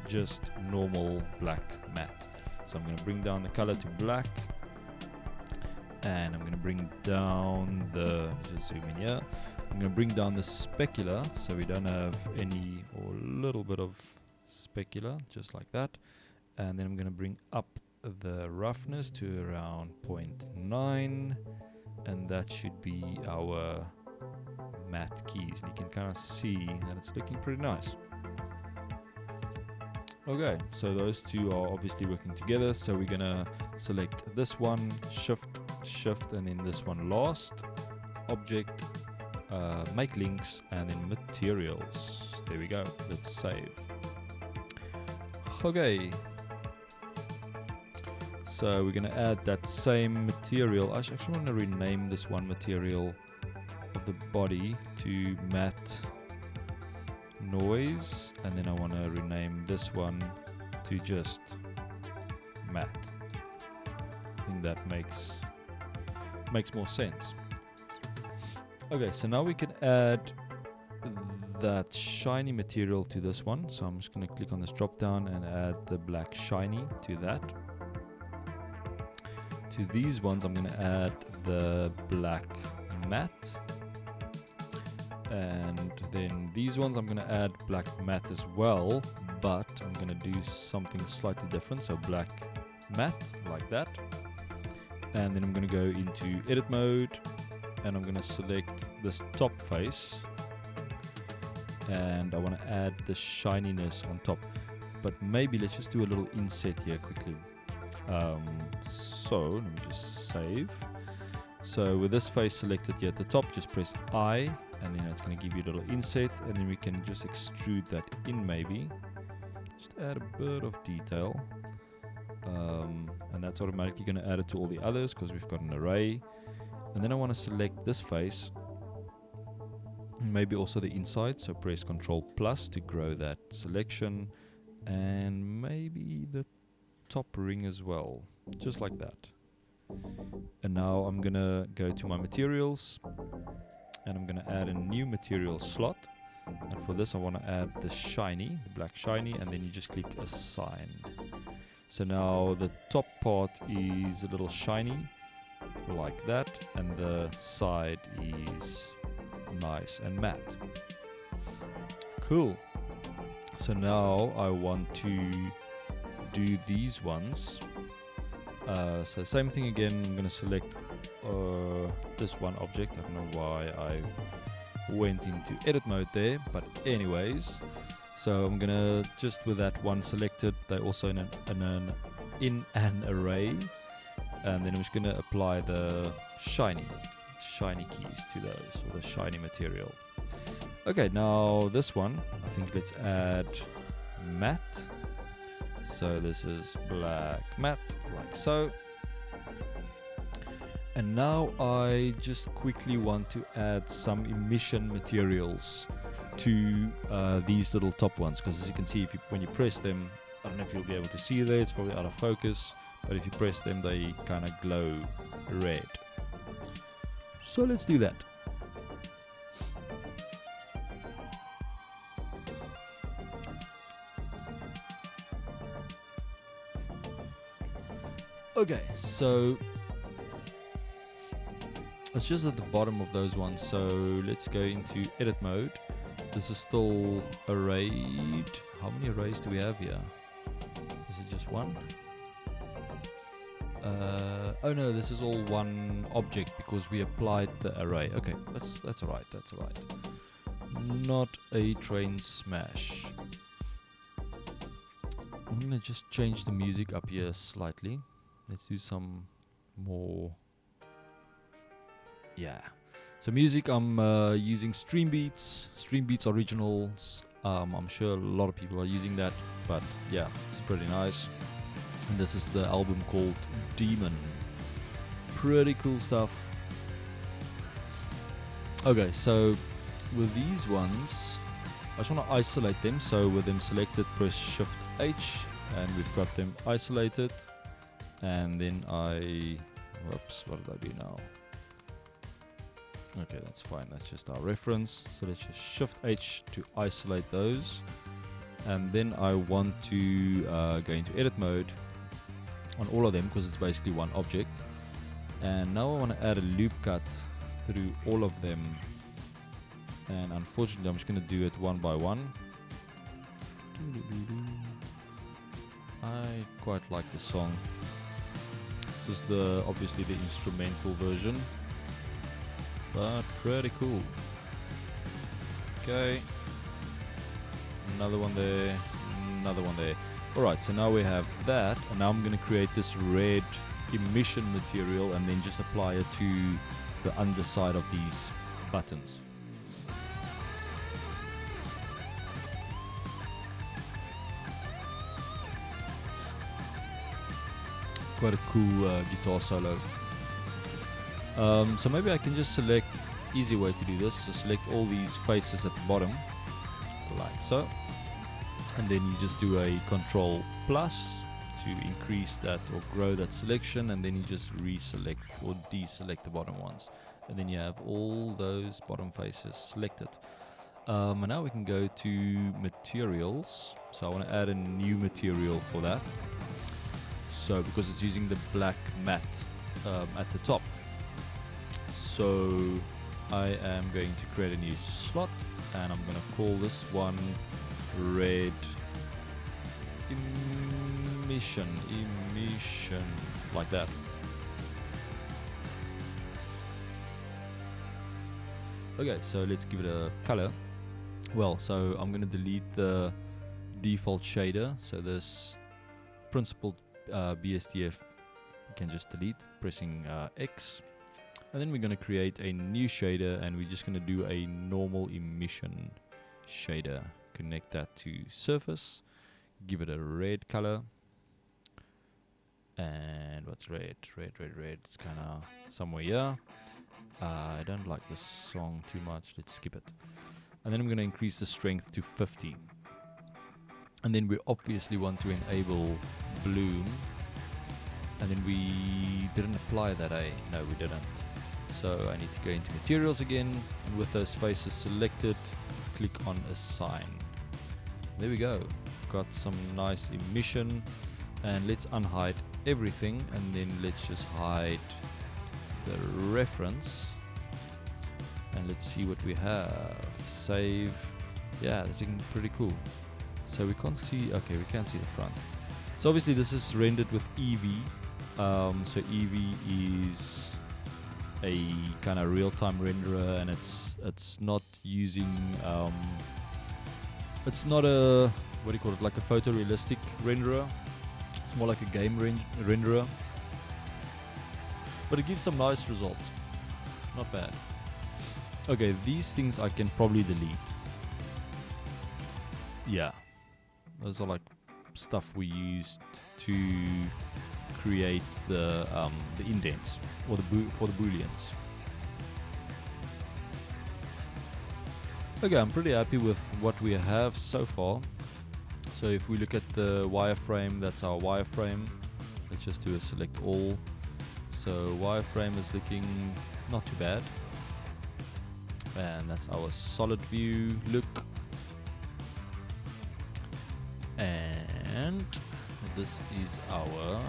just normal black matte. So I'm going to bring down the color to black, and I'm going to bring down the, just zoom in here, I'm going to bring down the specular so we don't have any or a little bit of specular, just like that. And then I'm going to bring up the roughness to around 0.9, and that should be our matte keys. And you can kind of see that it's looking pretty nice. Okay, so those two are obviously working together, so we're going to select this one, shift, and then this one last, object, make links, and then materials. There we go. Let's save. Okay, so we're going to add that same material. I actually want to rename this one material of the body to matte noise, and then I want to rename this one to just matte. I think that makes more sense. Okay, so now we can add that shiny material to this one. So I'm just going to click on this drop down and add the black shiny to that. To these ones I'm going to add the black matte, and then these ones I'm going to add black matte as well, but I'm going to do something slightly different. So black matte like that, and then I'm going to go into edit mode, and I'm going to select this top face, and I want to add the shininess on top. But maybe let's just do a little inset here quickly. So let me just save. So with this face selected here at the top, just press I, and then it's going to give you a little inset, and then we can just extrude that in maybe. Just add a bit of detail. And that's automatically going to add it to all the others because we've got an array. And then I want to select this face, maybe also the inside, so press Ctrl plus to grow that selection, and maybe the top ring as well, just like that. And now I'm gonna go to my materials, and I'm gonna add a new material slot, and for this I want to add the shiny, the black shiny, and then you just click assign. So now the top part is a little shiny like that, and the side is nice and matte. Cool. So now I want to do these ones. So same thing again, I'm going to select this one object. I don't know why I went into edit mode there, but anyways, so I'm going to just with that one selected, they're also in an array, and then I'm just going to apply the shiny keys to those, or the shiny material. Okay, now this one, I think let's add matte. So this is black matte, like so. And now I just quickly want to add some emission materials to these little top ones, because as you can see, when you press them, I don't know if you'll be able to see there, it's probably out of focus, but if you press them, they kind of glow red. So let's do that. Okay, so it's just at the bottom of those ones, so let's go into edit mode. This is still arrayed. How many arrays do we have here? Is it just one? Oh no, this is all one object because we applied the array. Okay, that's alright, that's alright. Not a train smash. I'm gonna just change the music up here slightly. Let's do some more. Yeah. So music, I'm using Stream Beats Originals. I'm sure a lot of people are using that, but yeah, it's pretty nice. And this is the album called Demon. Pretty cool stuff. Okay, so with these ones, I just want to isolate them. So with them selected, press Shift H, and we've got them isolated. And then whoops, what did I do now? Okay, that's fine. That's just our reference. So let's just Shift H to isolate those. And then I want to go into edit mode on all of them because it's basically one object. And now I want to add a loop cut through all of them. And unfortunately, I'm just going to do it one by one. I quite like the song. This is obviously the instrumental version, but pretty cool. Okay, another one there, another one there. Alright, so now we have that, and now I'm going to create this red emission material and then just apply it to the underside of these buttons. Quite a cool guitar solo. So maybe I can just select, easy way to do this, so select all these faces at the bottom, like so. And then you just do a Control plus to increase that or grow that selection, and then you just reselect or deselect the bottom ones. And then you have all those bottom faces selected. And now we can go to materials. So I want to add a new material for that. So because it's using the black matte at the top. So I am going to create a new slot, and I'm going to call this one red emission, like that. Okay, so let's give it a color. Well, so I'm going to delete the default shader. So this principled BSDF you can just delete, pressing X. And then we're going to create a new shader, and we're just going to do a normal emission shader. Connect that to surface, give it a red color. And what's red? Red. It's kind of somewhere here. I don't like this song too much. Let's skip it. And then I'm going to increase the strength to 50. And then we obviously want to enable bloom. And then we didn't apply that, No, we didn't. So I need to go into materials again. And with those faces selected, click on assign. There we go. Got some nice emission. And let's unhide everything. And then let's just hide the reference. And let's see what we have. Save. Yeah, that's looking pretty cool. So we can't see, okay, we can't see the front. So obviously this is rendered with Eevee. So Eevee is a kind of real-time renderer, and it's not using, it's not a, what do you call it, like a photorealistic renderer. It's more like a game renderer. But it gives some nice results. Not bad. Okay, these things I can probably delete. Yeah. Those are like stuff we used to create the indents or for the booleans. Okay, I'm pretty happy with what we have so far. So if we look at the wireframe, that's our wireframe. Let's just do a select all. So wireframe is looking not too bad. And that's our solid view look. And this is our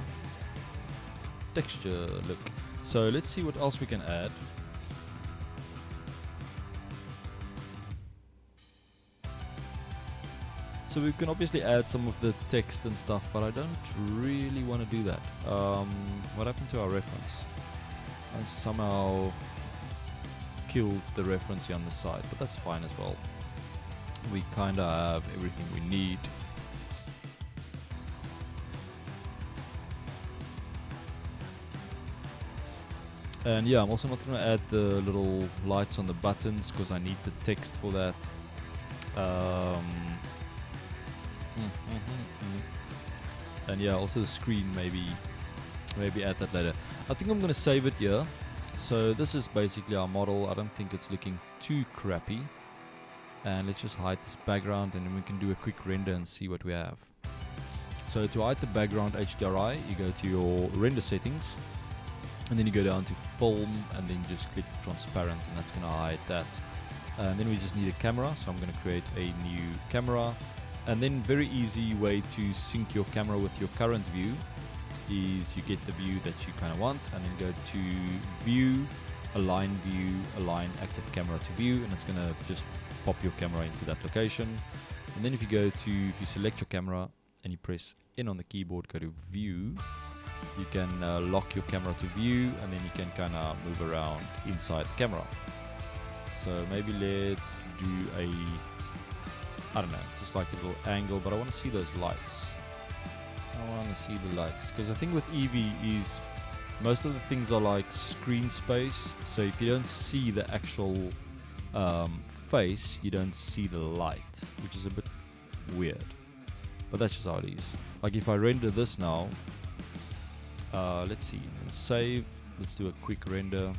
texture look. So let's see what else we can add. So we can obviously add some of the text and stuff, but I don't really want to do that. What happened to our reference? I somehow killed the reference here on the side, but that's fine as well. We kind of have everything we need. And yeah, I'm also not going to add the little lights on the buttons because I need the text for that. And yeah, also the screen, maybe add that later. I think I'm going to save it here. So this is basically our model. I don't think it's looking too crappy. And let's just hide this background, and then we can do a quick render and see what we have. So to hide the background HDRI, you go to your render settings, and then you go down to film, and then just click transparent, and that's going to hide that. And then we just need a camera, so I'm going to create a new camera. And then very easy way to sync your camera with your current view is you get the view that you kind of want, and then go to view, align active camera to view, and it's going to just pop your camera into that location. And then if you select your camera and you press in on the keyboard, go to view, you can lock your camera to view, and then you can kind of move around inside the camera. So maybe let's do I don't know, just like a little angle, but I want to see those lights. Because the thing with Eevee is most of the things are like screen space, so if you don't see the actual face, you don't see the light, which is a bit weird, but that's just how it is. Like if I render this now, let's see, I'm gonna save, let's do a quick render.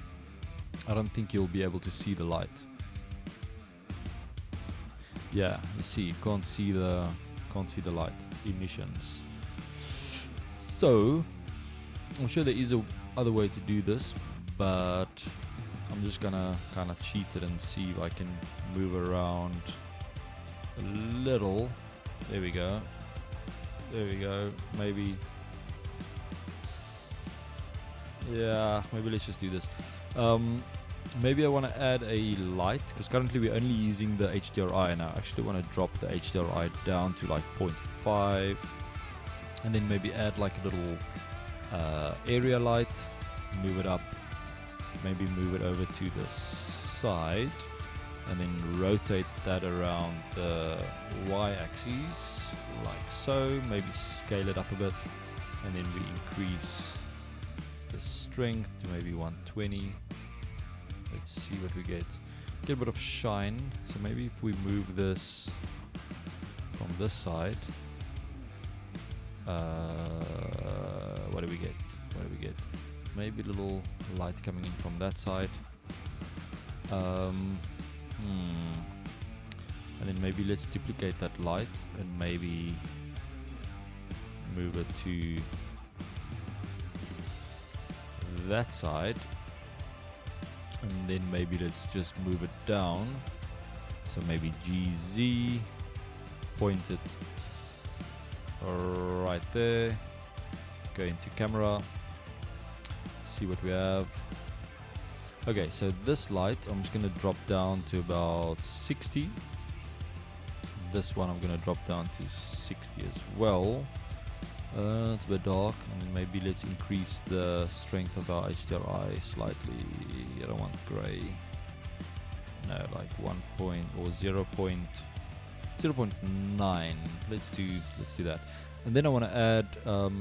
I don't think you'll be able to see the light. Yeah, you see, you can't see the light emissions. So I'm sure there is a other way to do this, but I'm just gonna kind of cheat it and see if I can move around a little. There we go. Maybe, yeah, maybe let's just do this. Maybe I want to add a light, because currently we're only using the HDRI, and I actually want to drop the HDRI down to like 0.5, and then maybe add like a little area light, move it up, maybe move it over to the side, and then rotate that around the y-axis like so, maybe scale it up a bit, and then we increase the strength to maybe 120. Let's see what we get. Get a bit of shine. So maybe if we move this from this side, what do we get? Maybe a little light coming in from that side. And then maybe let's duplicate that light and maybe move it to that side. And then maybe let's just move it down. So maybe GZ, point it right there. Go into camera. Let's see what we have. Okay, so this light I'm just gonna drop down to about 60. This one I'm gonna drop down to 60 as well. It's a bit dark, and maybe let's increase the strength of our HDRI slightly. I don't want gray. No, like 0.9. Let's do that. And then I want to add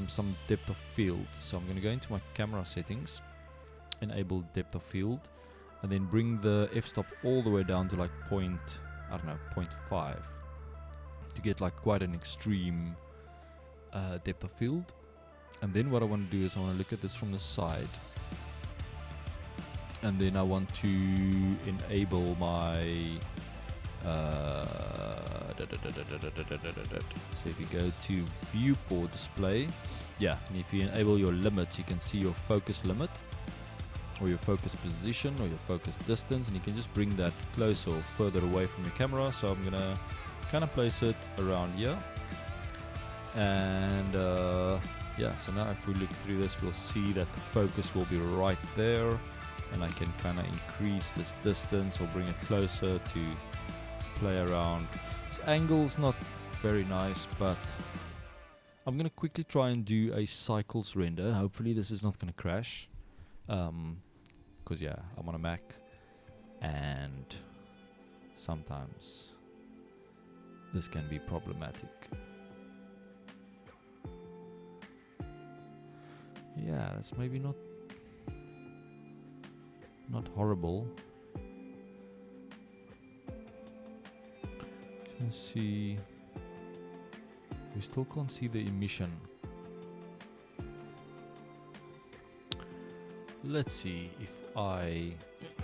some depth of field. So I'm going to go into my camera settings, enable depth of field, and then bring the f-stop all the way down to like 0.5 to get like quite an extreme depth of field. And then what I want to do is I want to look at this from the side, and then I want to enable my so if you go to viewport display, yeah, and if you enable your limits, you can see your focus limit or your focus position or your focus distance, and you can just bring that closer or further away from your camera. So I'm gonna kind of place it around here. And yeah, so now if we look through this, we'll see that the focus will be right there, and I can kind of increase this distance or bring it closer to play around. This angle's not very nice, but I'm gonna quickly try and do a cycles render. Hopefully this is not gonna crash, because yeah, I'm on a Mac, and sometimes this can be problematic. Yeah, it's maybe not horrible. Let's see. We still can't see the emission. Let's see if I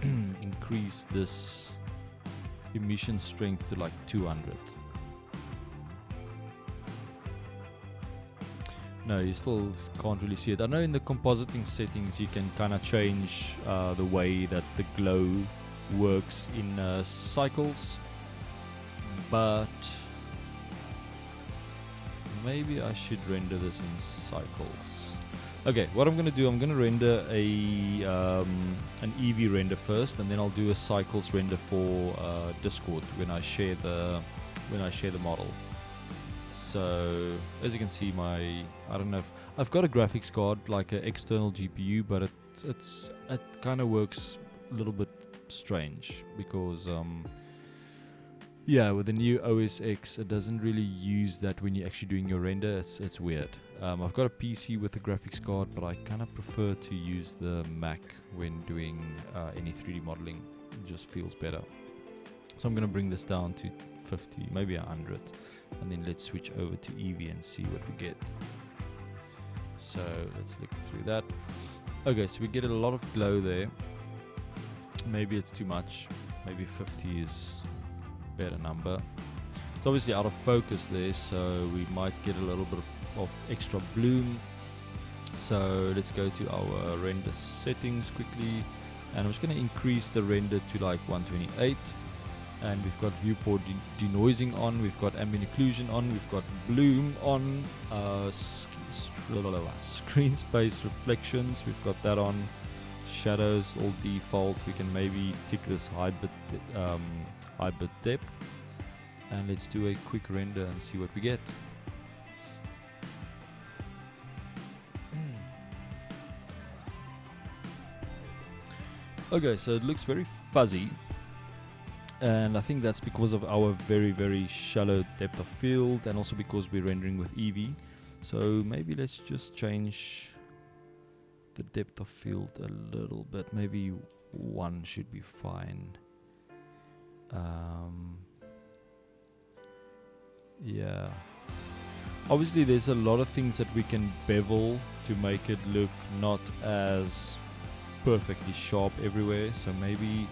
increase this emission strength to like 200. No, you still can't really see it. I know in the compositing settings you can kind of change the way that the glow works in cycles, but maybe I should render this in cycles. Okay, what I'm going to do, I'm going to render an EV render first, and then I'll do a cycles render for Discord when I share the model. So as you can see, I don't know if I've got a graphics card, like an external GPU, but it kind of works a little bit strange because yeah, with the new OS X, it doesn't really use that when you're actually doing your render. It's weird. I've got a PC with a graphics card, but I kind of prefer to use the Mac when doing any 3D modeling. It just feels better. So I'm going to bring this down to 50, maybe 100, and then let's switch over to Eevee and see what we get. So let's look through that. Okay, so we get a lot of glow there. Maybe it's too much. Maybe 50 is better number. It's obviously out of focus there, so we might get a little bit of extra bloom. So let's go to our render settings quickly, and I'm just going to increase the render to like 128, and we've got viewport denoising on, we've got ambient occlusion on, we've got bloom on, screen space reflections, we've got that on, shadows all default. We can maybe tick this high bit depth, and let's do a quick render and see what we get. Okay, so it looks very fuzzy, and I think that's because of our very, very shallow depth of field, and also because we're rendering with Eevee. So maybe let's just change the depth of field a little bit. Maybe 1 should be fine. Yeah, obviously there's a lot of things that we can bevel to make it look not as perfectly sharp everywhere. So maybe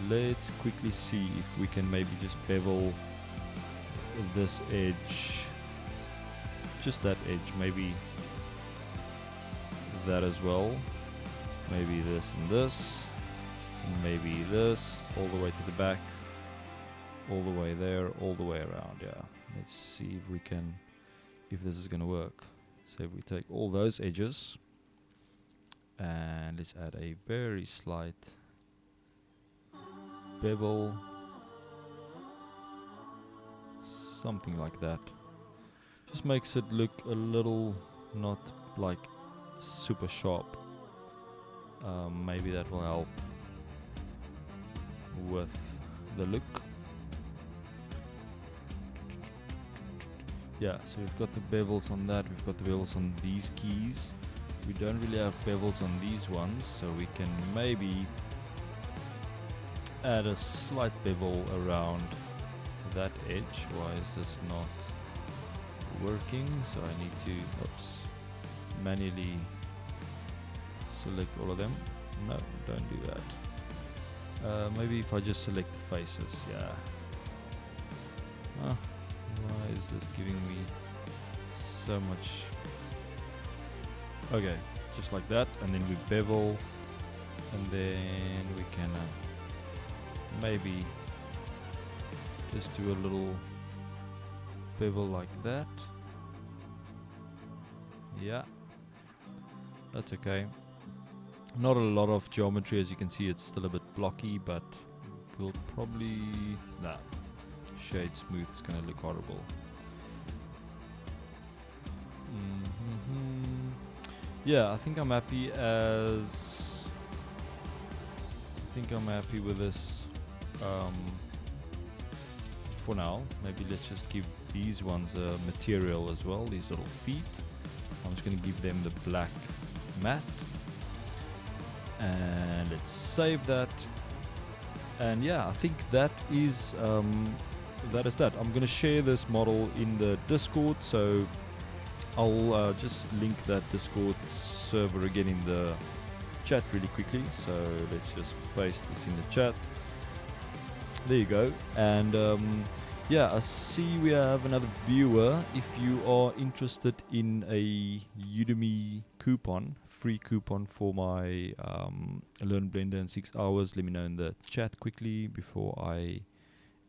let's quickly see if we can maybe just bevel this edge, just that edge, maybe that as well, maybe this and this, maybe this, all the way to the back, all the way there, all the way around. Yeah, let's see if we can, if this is gonna work. So if we take all those edges and let's add a very slight bevel, something like that, just makes it look a little not like super sharp. Maybe that will help with the look. Yeah, so we've got the bevels on that, we've got the bevels on these keys. We don't really have bevels on these ones, so we can maybe add a slight bevel around that edge. Why is this not working? So I need to manually select all of them. No, don't do that. Maybe if I just select the faces, yeah. Why is this giving me so much? Okay, just like that, and then we bevel, and then we can maybe just do a little bevel like that. Yeah, that's okay. Not a lot of geometry, as you can see. It's still a bit blocky, but we'll probably shade smooth is gonna look horrible. Yeah, I think I'm happy with this for now. Maybe let's just give these ones a material as well, these little feet. I'm just going to give them the black matte. And let's save that. And yeah, I think that is that. I'm going to share this model in the Discord, so I'll just link that Discord server again in the chat really quickly. So let's just paste this in the chat. There you go. And yeah, I see we have another viewer. If you are interested in a Udemy coupon, free coupon for my Learn Blender in 6 hours, let me know in the chat quickly before I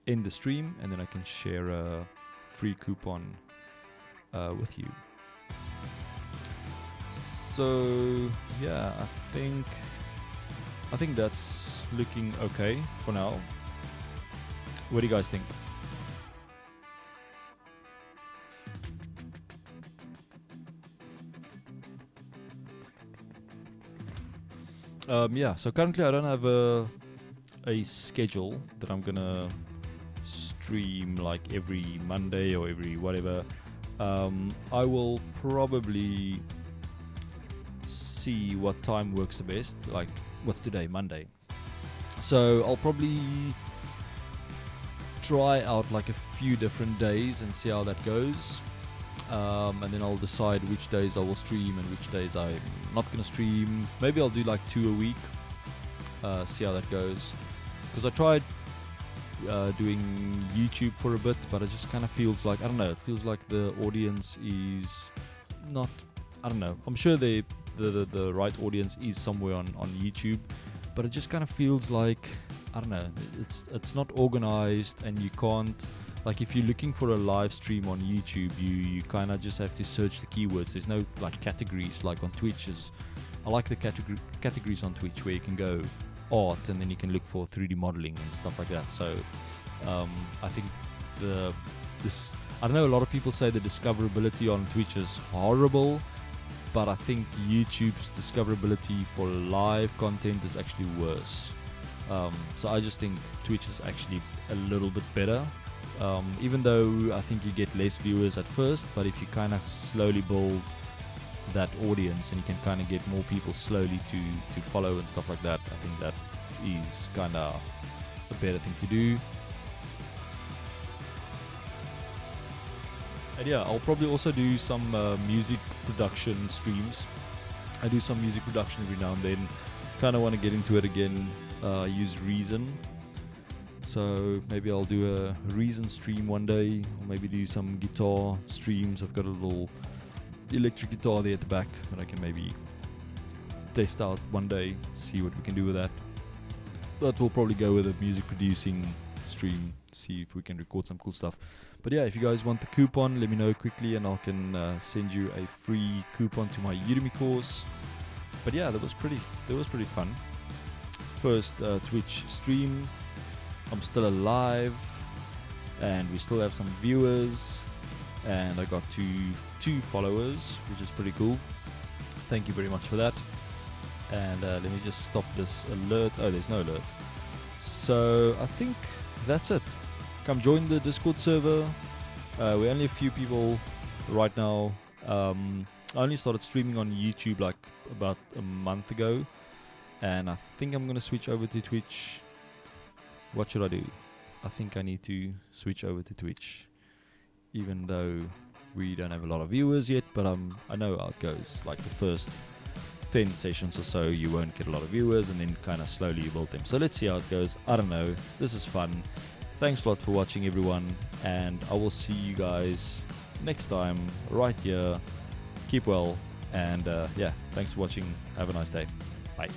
end the stream, and then I can share a free coupon with you. So yeah, I think that's looking okay for now. What do you guys think? Yeah, so currently I don't have a schedule that I'm gonna stream like every Monday or every whatever. I will probably see what time works the best. Like, what's today? Monday. So I'll probably try out like a few different days and see how that goes. And then I'll decide which days I will stream and which days I'm not going to stream. Maybe I'll do like 2 a week, see how that goes. Because I tried doing YouTube for a bit, but it just kind of feels like, I don't know, it feels like the audience is not, I don't know. I'm sure the right audience is somewhere on YouTube, but it just kind of feels like, I don't know, it's not organized, and you can't, like if you're looking for a live stream on YouTube, you kind of just have to search the keywords. There's no like categories like on Twitch. I like the categories on Twitch where you can go art and then you can look for 3D modeling and stuff like that. So I think I don't know, a lot of people say the discoverability on Twitch is horrible, but I think YouTube's discoverability for live content is actually worse. So I just think Twitch is actually a little bit better. Even though I think you get less viewers at first, but if you kind of slowly build that audience and you can kind of get more people slowly to follow and stuff like that, I think that is kind of a better thing to do. And yeah, I'll probably also do some music production streams. I do some music production every now and then. Kind of want to get into it again, use Reason. So maybe I'll do a Reason stream one day, or maybe do some guitar streams. I've got a little electric guitar there at the back that I can maybe test out one day, see what we can do with that. That will probably go with a music producing stream, see if we can record some cool stuff. But yeah, if you guys want the coupon, let me know quickly and I can send you a free coupon to my Udemy course. But yeah, that was pretty fun. First Twitch stream. I'm still alive, and we still have some viewers, and I got two followers, which is pretty cool. Thank you very much for that. And let me just stop this alert. Oh, there's no alert. So I think that's it. Come join the Discord server. We're only a few people right now. I only started streaming on YouTube like about a month ago, and I think I'm gonna switch over to Twitch. What should I do? I think I need to switch over to Twitch, even though we don't have a lot of viewers yet, but I know how it goes. Like the first 10 sessions or so, you won't get a lot of viewers, and then kind of slowly you build them. So let's see how it goes. I don't know. This is fun. Thanks a lot for watching, everyone, and I will see you guys next time right here. Keep well, and yeah, thanks for watching. Have a nice day. Bye.